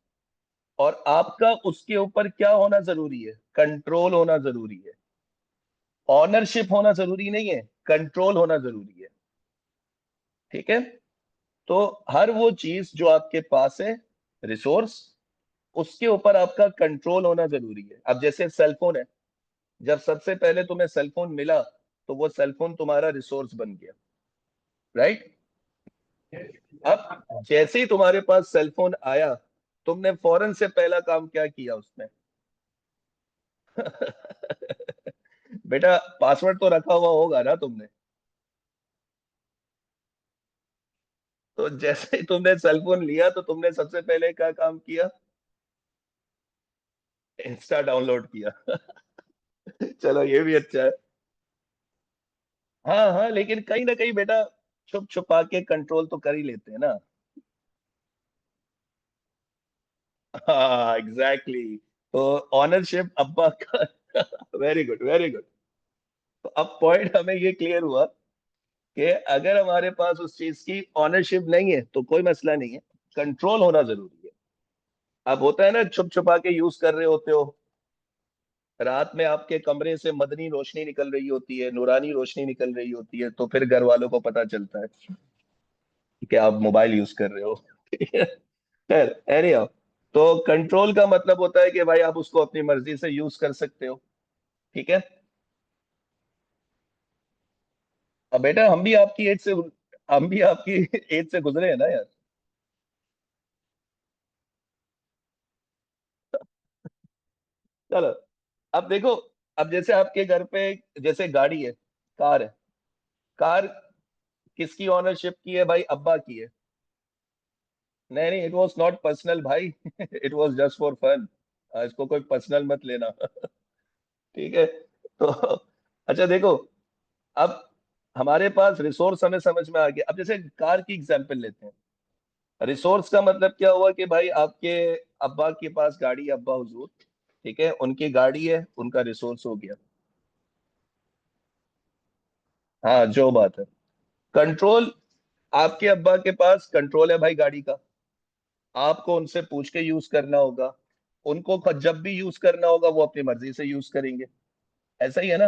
और आपका उसके ऊपर क्या होना जरूरी है? कंट्रोल होना जरूरी है। ऑनरशिप होना जरूरी नहीं है, कंट्रोल होना जरूरी है। ठीक है, तो हर वो चीज जो आपके पास है, रिसोर्स, उसके ऊपर आपका कंट्रोल होना जरूरी है। अब जैसे सेल फोन है, जब सबसे पहले तुम्हें सेल फोन मिला तो वो सेल फोन तुम्हारा रिसोर्स बन गया। राइट। अब जैसे ही तुम्हारे पास सेलफोन आया, तुमने फौरन से पहला काम क्या किया उसमें? बेटा पासवर्ड तो रखा हुआ होगा ना तुमने। तो जैसे ही तुमने सेलफोन लिया तो तुमने सबसे पहले क्या काम किया? इंस्टा डाउनलोड किया। चलो ये भी अच्छा है। हाँ हाँ, लेकिन कहीं ना कहीं बेटा छुप छुपा के कंट्रोल तो कर ही लेते हैं ना। हाँ एग्जैक्टली exactly. तो ऑनरशिप अब्बा का। Very good very good. तो अब पॉइंट हमें ये क्लियर हुआ कि अगर हमारे पास उस चीज की ऑनरशिप नहीं है तो कोई मसला नहीं है, कंट्रोल होना जरूरी है। अब होता है ना, छुप छुपा के यूज कर रहे होते हो, रात में आपके कमरे से मदनी रोशनी निकल रही होती है, नूरानी रोशनी निकल रही होती है, तो फिर घर वालों को पता चलता है कि आप मोबाइल यूज कर रहे हो। ठीक है। खैर एनीहाउ, तो कंट्रोल का मतलब होता है कि भाई आप उसको अपनी मर्जी से यूज कर सकते हो। ठीक है। अब बेटा हम भी आपकी एज से गुजरे हैं ना यार। चलो अब देखो, अब जैसे आपके घर पे जैसे गाड़ी है, कार है, कार किसकी ऑनरशिप की है भाई? अब्बा की है। नहीं नहीं, इट वाज नॉट पर्सनल भाई। It was just for fun. इसको कोई पर्सनल मत लेना। ठीक है। तो अच्छा देखो, अब हमारे पास रिसोर्स हमें समझ में आ गया। अब जैसे कार की एग्जांपल लेते हैं, रिसोर्स का मतलब क्या हुआ कि भाई आपके अब्बा के पास गाड़ी है, अब्बा हुजूर, ठीक है, उनकी गाड़ी है, उनका रिसोर्स हो गया। हाँ जो बात है, कंट्रोल, आपके अब्बा के पास कंट्रोल है भाई गाड़ी का, आपको उनसे पूछ के यूज करना होगा, उनको जब भी यूज करना होगा वो अपनी मर्जी से यूज करेंगे। ऐसा ही है ना।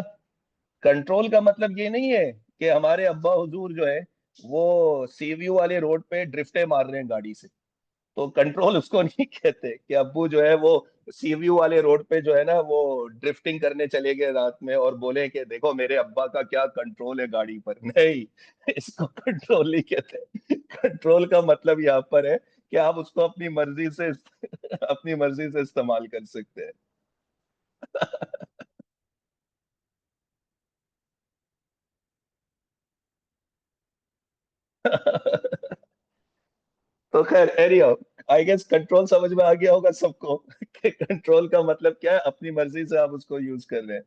कंट्रोल का मतलब ये नहीं है कि हमारे अब्बा हुजूर जो है वो सीवीयू वाले रोड पे ड्रिफ्टे मार रहे हैं गाड़ी से। तो कंट्रोल उसको नहीं कहते कि अब्बू जो है वो सीवीयू वाले रोड पे जो है ना वो ड्रिफ्टिंग करने चले गए रात में और बोले कि देखो मेरे अब्बा का क्या कंट्रोल है गाड़ी पर। नहीं, इसको कंट्रोल नहीं कहते। कंट्रोल का मतलब यहाँ पर है कि आप उसको अपनी मर्जी से अपनी मर्जी से इस्तेमाल कर सकते हैं। तो खैर एनीहाउ, आई गेस कंट्रोल समझ में आ गया होगा सबको कि कंट्रोल का मतलब क्या है, अपनी मर्जी से आप उसको यूज कर रहे हैं।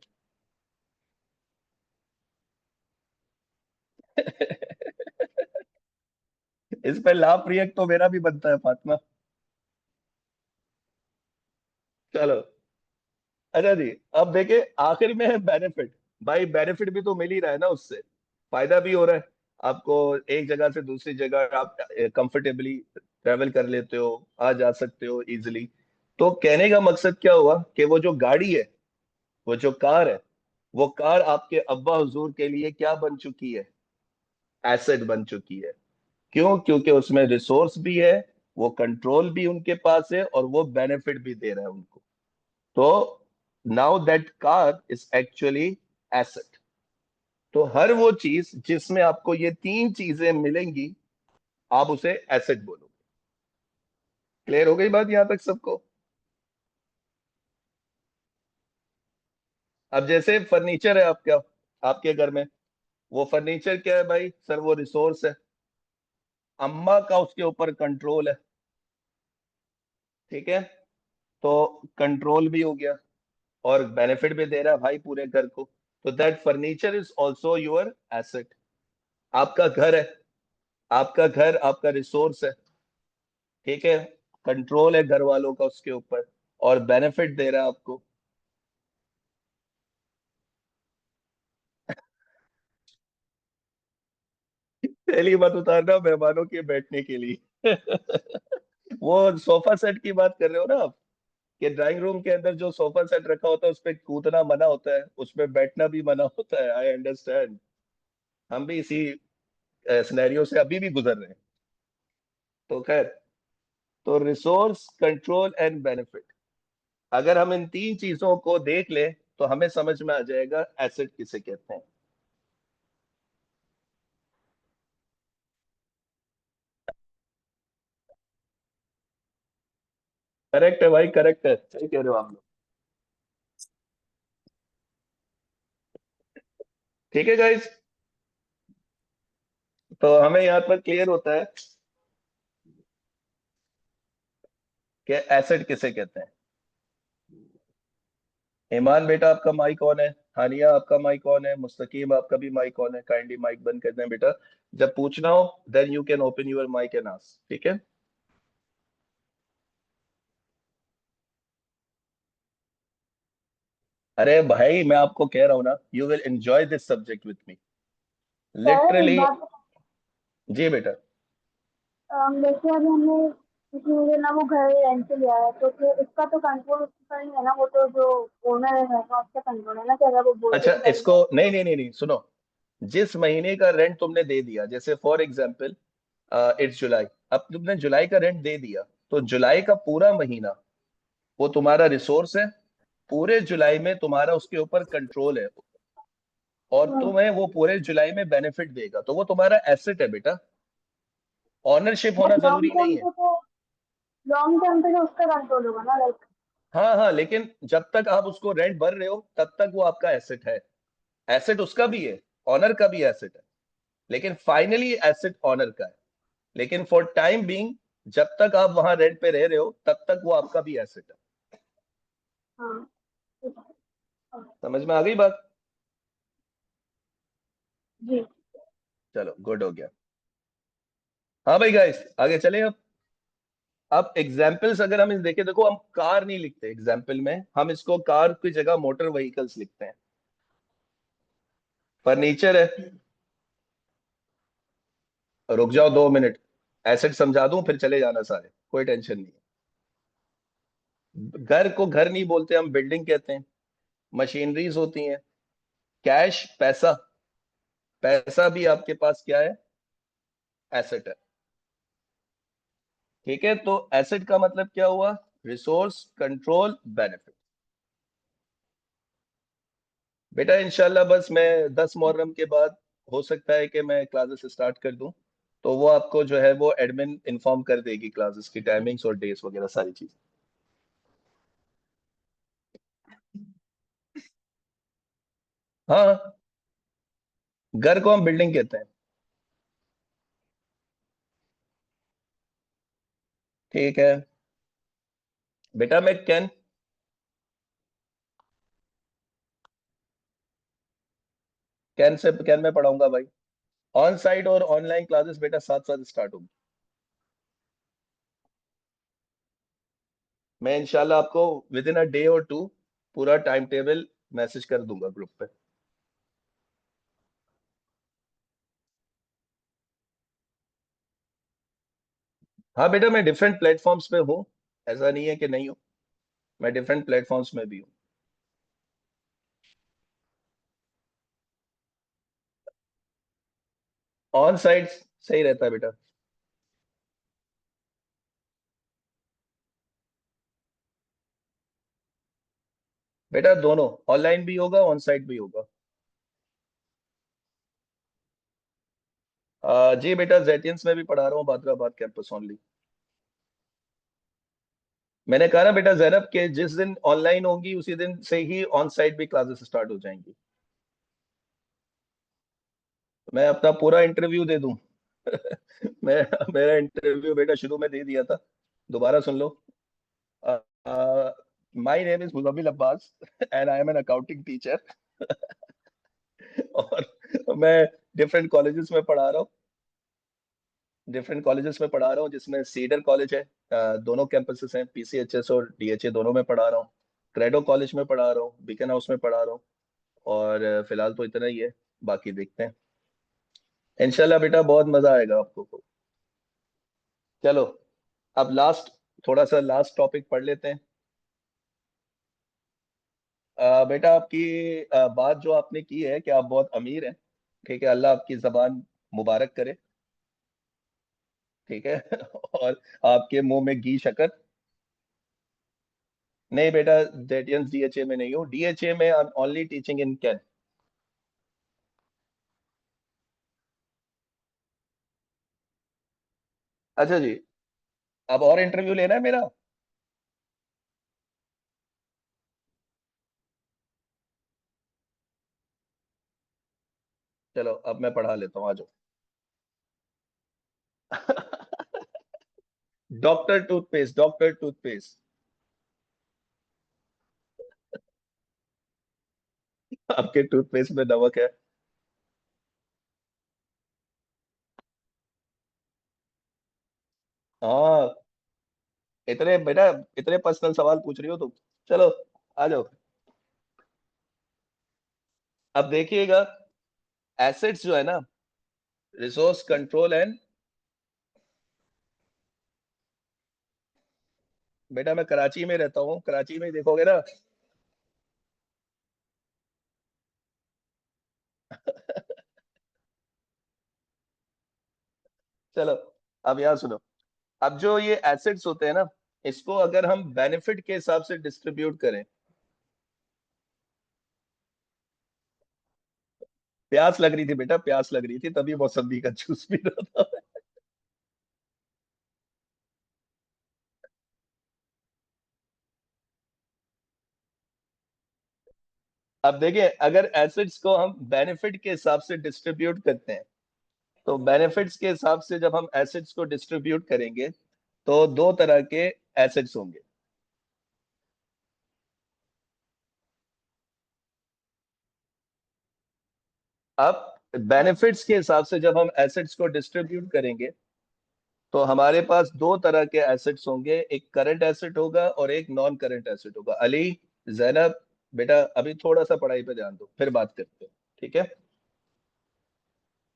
इस पे लाभ रिएक्ट तो मेरा भी बनता है फातिमा। चलो अच्छा जी, अब देखे आखिर में है बेनिफिट। भाई बेनिफिट भी तो मिल ही रहा है ना उससे, फायदा भी हो रहा है आपको। एक जगह से दूसरी जगह आप कंफर्टेबली ट्रेवल कर लेते हो, आ जा सकते हो इजिली। तो कहने का मकसद क्या हुआ कि वो जो गाड़ी है, वो जो कार है, वो कार आपके अब्बा हुजूर के लिए क्या बन चुकी है? एसेट बन चुकी है। क्यों? क्योंकि उसमें रिसोर्स भी है, वो कंट्रोल भी उनके पास है, और वो बेनिफिट भी दे रहा है उनको। तो now that car is actually asset. तो हर वो चीज जिसमें आपको ये तीन चीजें मिलेंगी, आप उसे एसेट बोलोगे। क्लियर हो गई बात यहां तक सबको? अब जैसे फर्नीचर है आपका, आपके घर में, वो फर्नीचर क्या है भाई? सर वो रिसोर्स है, अम्मा का उसके ऊपर कंट्रोल है। ठीक है। तो कंट्रोल भी हो गया और बेनिफिट भी दे रहा है भाई पूरे घर को। तो that furniture is also your asset. आपका घर है, आपका घर आपका रिसोर्स है। ठीक है। कंट्रोल है घर वालों का उसके ऊपर, और बेनिफिट दे रहा है आपको। पहली बात उतारना मेहमानों के बैठने के लिए। वो सोफा सेट की बात कर रहे हो ना आप, कि ड्राइंग रूम के अंदर जो सोफा सेट रखा होता है उस पे कूदना मना होता है, उसमें बैठना भी मना होता है। I understand. हम भी इसी सिनेरियो से अभी भी गुजर रहे हैं। तो खैर, तो रिसोर्स, कंट्रोल एंड बेनिफिट, अगर हम इन तीन चीजों को देख ले तो हमें समझ में आ जाएगा एसेट किसे कहते हैं। करेक्ट है भाई, करेक्ट है, सही कह रहे हो आप लोग। ठीक है गाइस, तो हमें यहाँ पर क्लियर होता है कि एसिड किसे कहते हैं। ईमान बेटा आपका माइक ऑन है, हानिया आपका माइक ऑन है, मुस्तकीम आपका भी माइक ऑन है। काइंडली माइक बंद कर दें बेटा, जब पूछना हो then you can open your mic and ask, ठीक है। अरे भाई मैं आपको कह रहा हूं ना, you will enjoy this subject with me,
sir एक
लिटरली।
बात,
जी बेटा।
देखिए अभी हमने किसी मुझे ना वो घर रेंट पे लिया है, तो फिर उसका तो कंट्रोल उस पर नहीं है ना, वो तो जो ओनर है घर का उसका कंट्रोल है ना, कि अगर वो बोलते
अच्छा
कि भाई
इसको,
रेंट
नहीं
दो।
नहीं नहीं नहीं, सुनो, जिस महीने का रेंट तुमने दे दिया, जैसे फॉर एग्जाम्पल इट्स जुलाई, अब तुमने जुलाई का रेंट दे दिया, तो जुलाई का पूरा महीना वो तुम्हारा रिसोर्स है, पूरे जुलाई में तुम्हारा उसके ऊपर कंट्रोल है, और तुम्हें वो पूरे जुलाई में बेनिफिट देगा, तो वो तुम्हारा एसेट है बेटा, ऑनरशिप होना
बट
जरूरी नहीं है।
लॉन्ग टर्म पे तो उसका कंट्रोल होगा ना, लाइक।
हाँ हाँ, लेकिन जब तक आप उसको रेंट भर रहे हो तब तक वो आपका एसेट है, एसेट उसका भी है, ऑनर का भी एसेट है, लेकिन फाइनली एसेट ऑनर का है, लेकिन फॉर टाइम बीइंग जब तक आप वहां रेंट पे रह रहे हो तब तक वो आपका भी एसेट है।
हाँ ठीक है, हाँ,
समझ में आ गई बात?
जी।
चलो गुड हो गया। हाँ भाई गाइस, आगे चले अब एग्जाम्पल्स अगर हम इस देखें, देखो हम कार नहीं लिखते एग्जाम्पल में, हम इसको कार की जगह मोटर व्हीकल्स लिखते हैं। फर्नीचर है, रुक जाओ 2 मिनट, एसेट समझा दूं फिर चले जाना सारे, कोई टेंशन नहीं है। घर को घर नहीं बोलते, हम बिल्डिंग कहते हैं। मशीनरीज होती हैं, कैश पैसा, पैसा भी आपके पास क्या है, एसेट है। ठीक है, तो एसेट का मतलब क्या हुआ, रिसोर्स, कंट्रोल, बेनिफिट। बेटा इंशाल्लाह बस मैं 10 मुहर्रम के बाद हो सकता है कि मैं क्लासेस स्टार्ट कर दूं, तो वो आपको जो है वो एडमिन इन्फॉर्म कर देगी क्लासेस की टाइमिंग्स और डेज वगैरह सारी चीज। हाँ, घर को हम बिल्डिंग कहते हैं। ठीक है बेटा, मैं कैन में पढ़ाऊंगा भाई। ऑन साइट और ऑनलाइन क्लासेस बेटा साथ साथ स्टार्ट होंगी। मैं इंशाल्लाह आपको विद इन अ डे और टू पूरा टाइम टेबल मैसेज कर दूंगा ग्रुप पे। हाँ बेटा, मैं डिफरेंट प्लेटफॉर्म्स पे हूँ, ऐसा नहीं है कि नहीं हूँ, मैं डिफरेंट प्लेटफॉर्म्स में भी हूँ। ऑन साइट सही रहता है बेटा। बेटा दोनों, ऑनलाइन भी होगा ऑन साइट भी होगा। जी बेटा, जेटियंस में भी पढ़ा रहा हूँ, बादराबाद कैंपस ओनली। मैंने कहा ना बेटा जैनब के जिस दिन ऑनलाइन होगी उसी दिन से ही ऑन साइट भी क्लासेस स्टार्ट हो जाएंगी। मैं अपना पूरा इंटरव्यू दे दूं। मैं मेरा इंटरव्यू बेटा शुरू में दे दिया था, दोबारा सुन लो। My name is Muzammil Abbas and I am an accounting teacher. और मैं डिफरेंट कॉलेजेस में पढ़ा रहा हूँ, जिसमें सीडर कॉलेज है, दोनों कैंपसेस हैं, पीसीएचएस और डीएचए दोनों में पढ़ा रहा हूँ। क्रेडो कॉलेज में पढ़ा रहा हूँ, बीकन हाउस में पढ़ा रहा हूँ। और फिलहाल तो इतना ही है, बाकी देखते हैं। इंशाल्लाह बेटा बहुत मजा आएगा आपको। चलो अब लास्ट, थोड़ा सा लास्ट टॉपिक पढ़ लेते हैं। बेटा आपकी बात जो आपने की है कि आप बहुत अमीर हैं, ठीक है, अल्लाह आपकी जबान मुबारक करे, ठीक है। और आपके मुंह में घी शक्कर। नहीं बेटा, जेटियंस डीएचए में नहीं हूँ, डीएचए में I am only teaching in can. अच्छा जी, अब और इंटरव्यू लेना है मेरा? चलो अब मैं पढ़ा लेता हूँ, आ जाओ। Doctor toothpaste, doctor toothpaste. आपके टूथपेस्ट में नमक है। हाँ, इतने बेटा, इतने पर्सनल सवाल पूछ रही हो तुम। चलो आ जाओ। अब देखिएगा, एसेट्स जो है ना, रिसोर्स कंट्रोल एंड, बेटा मैं कराची में रहता हूँ, कराची में ही देखोगे ना। चलो अब यहाँ सुनो। अब जो ये एसेट्स होते हैं ना, इसको अगर हम बेनिफिट के हिसाब से डिस्ट्रीब्यूट करें। प्यास लग रही थी बेटा, प्यास लग रही थी, तभी मौसम्बी का जूस पी रहा था। अब देखिए, अगर एसेट्स को हम बेनिफिट के हिसाब से डिस्ट्रीब्यूट करते हैं, तो बेनिफिट्स के हिसाब से जब हम एसेट्स को डिस्ट्रीब्यूट करेंगे, तो दो तरह के एसेट्स होंगे। अब बेनिफिट्स के हिसाब से जब हम एसेट्स को डिस्ट्रीब्यूट करेंगे, तो हमारे पास दो तरह के एसेट्स होंगे, एक करंट एसेट होगा और एक नॉन करंट एसेट होगा। अली, जैनब, बेटा अभी थोड़ा सा पढ़ाई पे ध्यान दो, फिर बात करते हैं, ठीक है।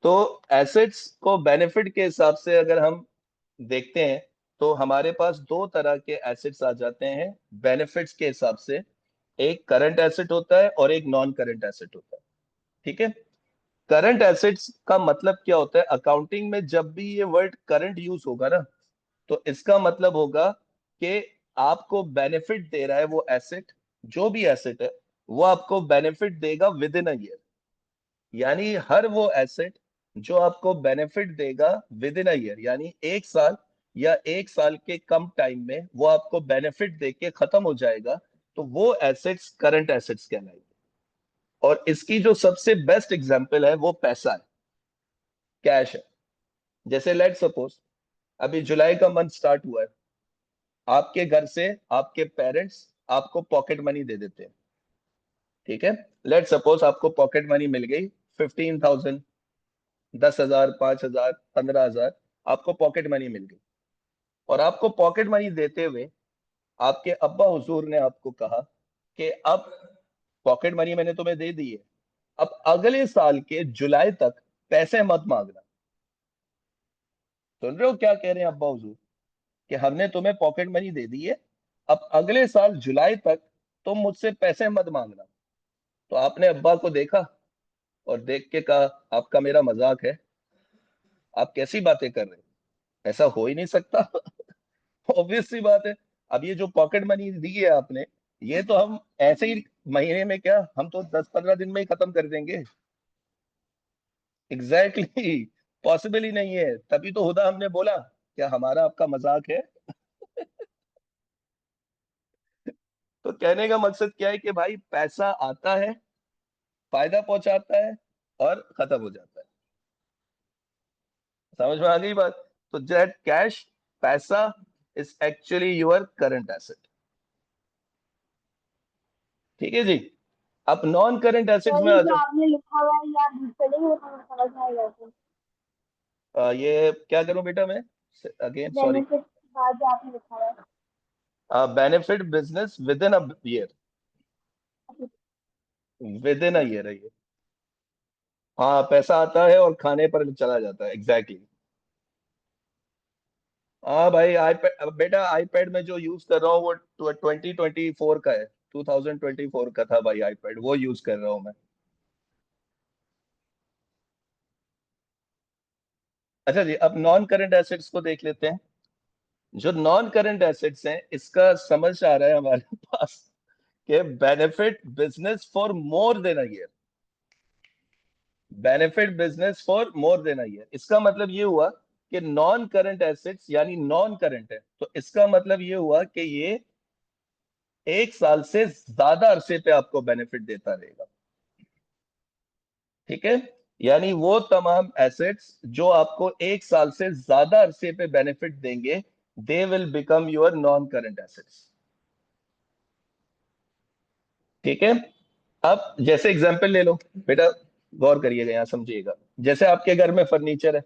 तो एसेट्स को बेनिफिट के हिसाब से अगर हम देखते हैं, तो हमारे पास दो तरह के एसेट्स आ जाते हैं बेनिफिट्स के हिसाब से। एक करंट एसेट होता है और एक नॉन करंट एसेट होता है, ठीक है। करंट एसेट्स का मतलब क्या होता है? अकाउंटिंग में जब भी ये वर्ड करंट यूज होगा ना, तो इसका मतलब होगा कि आपको बेनिफिट दे रहा है वो एसेट, जो भी एसेट है वो आपको बेनिफिट देगा विद इन अ ईयर। यानी हर वो एसेट जो आपको बेनिफिट देगा विद इन अ ईयर, यानी एक साल या एक साल के कम टाइम में वो आपको बेनिफिट देके खत्म हो जाएगा, तो वो एसेट्स करंट एसेट्स कहलाएंगे। और इसकी जो सबसे बेस्ट एग्जांपल है वो पैसा है, कैश है। जैसे लेट सपोज अभी जुलाई का मंथ स्टार्ट हुआ है, आपके घर से आपके पेरेंट्स आपको पॉकेट मनी दे देते हैं, ठीक है। लेट सपोज आपको पॉकेट मनी मिल गई 15,000, 10,000, 5,000, 15,000, आपको पॉकेट मनी मिल गई। और आपको पॉकेट मनी देते हुए आपके अब्बा हुजूर ने आपको कहा कि अब पॉकेट मनी मैंने तुम्हें दे दी है, अब अगले साल के जुलाई तक पैसे मत मांगना। सुन रहे हो क्या कह रहे हैं अब्बा हुजूर? कि हमने तुम्हें पॉकेट मनी दे दी है, अब अगले साल जुलाई तक तुम मुझसे पैसे मत मांगना। तो आपने अब्बा को देखा और देख के कहा, आपका मेरा मजाक है, आप कैसी बातें कर रहे हैं, ऐसा हो ही नहीं सकता। ऑब्वियस सी बात है। अब ये जो पॉकेट मनी दी है आपने, ये तो हम ऐसे ही महीने में क्या, हम तो 10-15 दिन में ही खत्म कर देंगे। एग्जैक्टली exactly, पॉसिबल ही नहीं है। तभी तो हुदा हमने बोला, क्या हमारा आपका मजाक है? तो कहने का मकसद क्या है कि भाई पैसा आता है, फायदा पहुंचाता है और खत्म हो जाता है। समझ में आ गई बात? तो दैट कैश, पैसा is actually your current asset, ठीक है जी। अब नॉन करंट एसेट्स
सर
में
ये
आ
जो
जाओ।
आपने लिखा हुआ है ये आप लिख चलेंगे वो तो समझ में आएगा सर।
ये क्या करूं बेटा मैं? Again sorry.
बेनिफिट बाद जो आपने लिखा हुआ है।
Benefit business with in a year, with in a year है ये। हाँ, पैसा आता है और खाने पर चला जाता है, एग्जैक्टली exactly. हाँ भाई, आईपैड बेटा, आईपैड में जो यूज कर रहा हूँ वो 2024 का है, 2024 का था भाई आईपैड, वो यूज कर रहा हूँ मैं। अच्छा जी, अब नॉन करंट एसेट्स को देख लेते हैं। जो नॉन करंट एसेट्स हैं, इसका समझ आ रहा है हमारे पास कि benefit business for more than a year. Benefit business for more than a year, इसका मतलब ये हुआ कि नॉन करंट एसेट्स यानी नॉन करंट है, तो इसका मतलब ये हुआ कि ये एक साल से ज्यादा अरसे पे आपको बेनिफिट देता रहेगा, ठीक है। यानी वो तमाम एसेट्स जो आपको 1 साल से ज्यादा अरसे पे बेनिफिट देंगे, they will become your non current assets. ठीक है। अब जैसे एग्जांपल ले लो बेटा, गौर करिएगा, यहाँ समझिएगा। जैसे आपके घर में फर्नीचर है।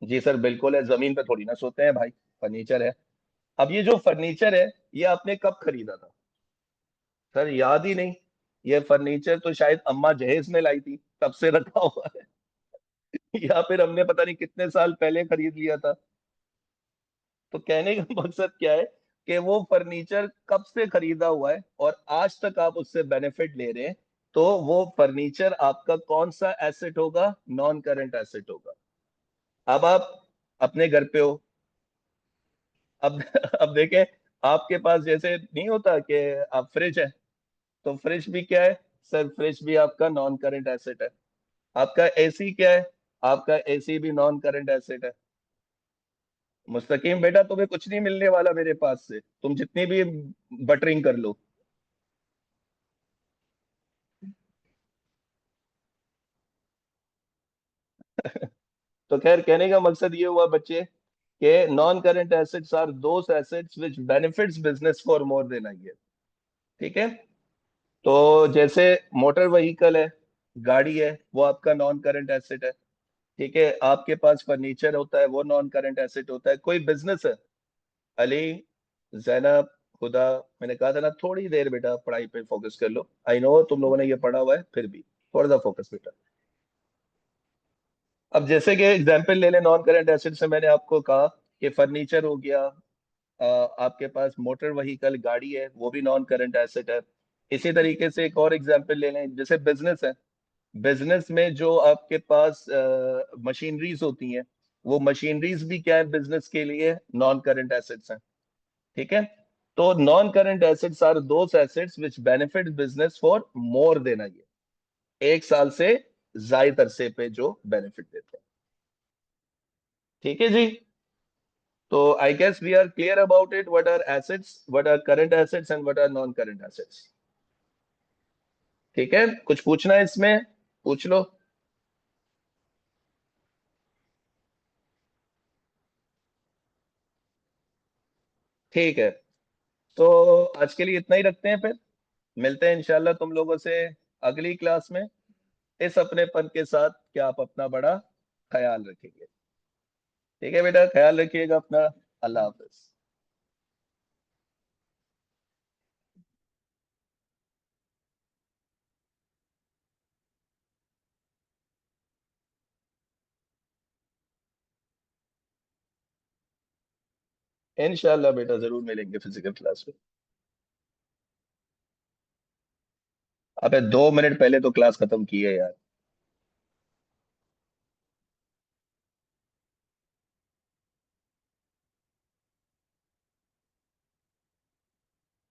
जी सर बिल्कुल है, जमीन पे थोड़ी ना सोते हैं भाई, फर्नीचर है। अब ये जो फर्नीचर है, ये आपने कब खरीदा था? सर याद ही नहीं। ये फर्नीचर तो शायद अम्मा जहेज में लाई थी, तब से रखा हुआ है। या फिर हमने पता नहीं कितने साल पहले खरीद लिया था। तो कहने का मकसद क्या है कि वो फर्नीचर कब से खरीदा हुआ है और आज तक आप उससे बेनिफिट ले रहे हैं, तो वो फर्नीचर आपका कौन सा एसेट होगा? नॉन करंट एसेट होगा। अब आप अपने घर पे हो। अब अब देखें, आपके पास जैसे नहीं होता कि आप फ्रिज है, तो फ्रिज भी क्या है? सर फ्रिज भी आपका नॉन करंट एसेट है। आपका एसी क्या है? आपका एसी भी नॉन करंट एसेट है। मुस्तकीम बेटा, तुम्हें कुछ नहीं मिलने वाला मेरे पास से, तुम जितनी भी बटरिंग कर लो। तो खैर, कहने का मकसद ये हुआ बच्चे कि non current assets are those assets which benefits business for more than a year. ठीक है। तो जैसे मोटर व्हीकल है, गाड़ी है, वो आपका नॉन करंट एसेट है। ठीक है। आपके पास फर्नीचर होता है, वो नॉन करंट एसेट होता है। कोई बिजनेस है, अली, जैनब, खुदा, मैंने कहा था ना थोड़ी देर बेटा पढ़ाई पे फोकस कर लो। आई नो तुम लोगों ने ये पढ़ा हुआ है, फिर भी थोड़ा सा फोकस बेटा। अब जैसे कि एग्जांपल ले लें नॉन करंट एसेट से, मैंने आपको कहा कि फर्नीचर हो गया, आपके पास मोटर व्हीकल गाड़ी है, वो भी नॉन करंट एसेट है। इसी तरीके से एक और एग्जांपल ले लें, जैसे बिजनेस है। बिजनेस में जो आपके पास मशीनरीज होती हैं, वो मशीनरीज भी क्या है बिजनेस के लिए? नॉन करंट एसेट्स हैं। ठीक है। तो non current assets are those assets which benefit business for more than a year, 1 साल से जायद अरसे पे जो बेनिफिट देते हैं। ठीक है जी। तो I guess we are clear about it, what are assets, what are current assets and what are non current assets. ठीक है। कुछ पूछना है इसमें? पूछ लो। ठीक है। तो आज के लिए इतना ही रखते हैं, फिर मिलते हैं इंशाल्लाह तुम लोगों से अगली क्लास में, इस अपनेपन के साथ कि आप अपना बड़ा ख्याल रखेंगे। ठीक है बेटा, ख्याल रखिएगा अपना। अल्लाह हाफिज। इंशाल्लाह बेटा जरूर मिलेंगे फिजिकल क्लास में। अबे 2 मिनट पहले तो क्लास खत्म की है यार।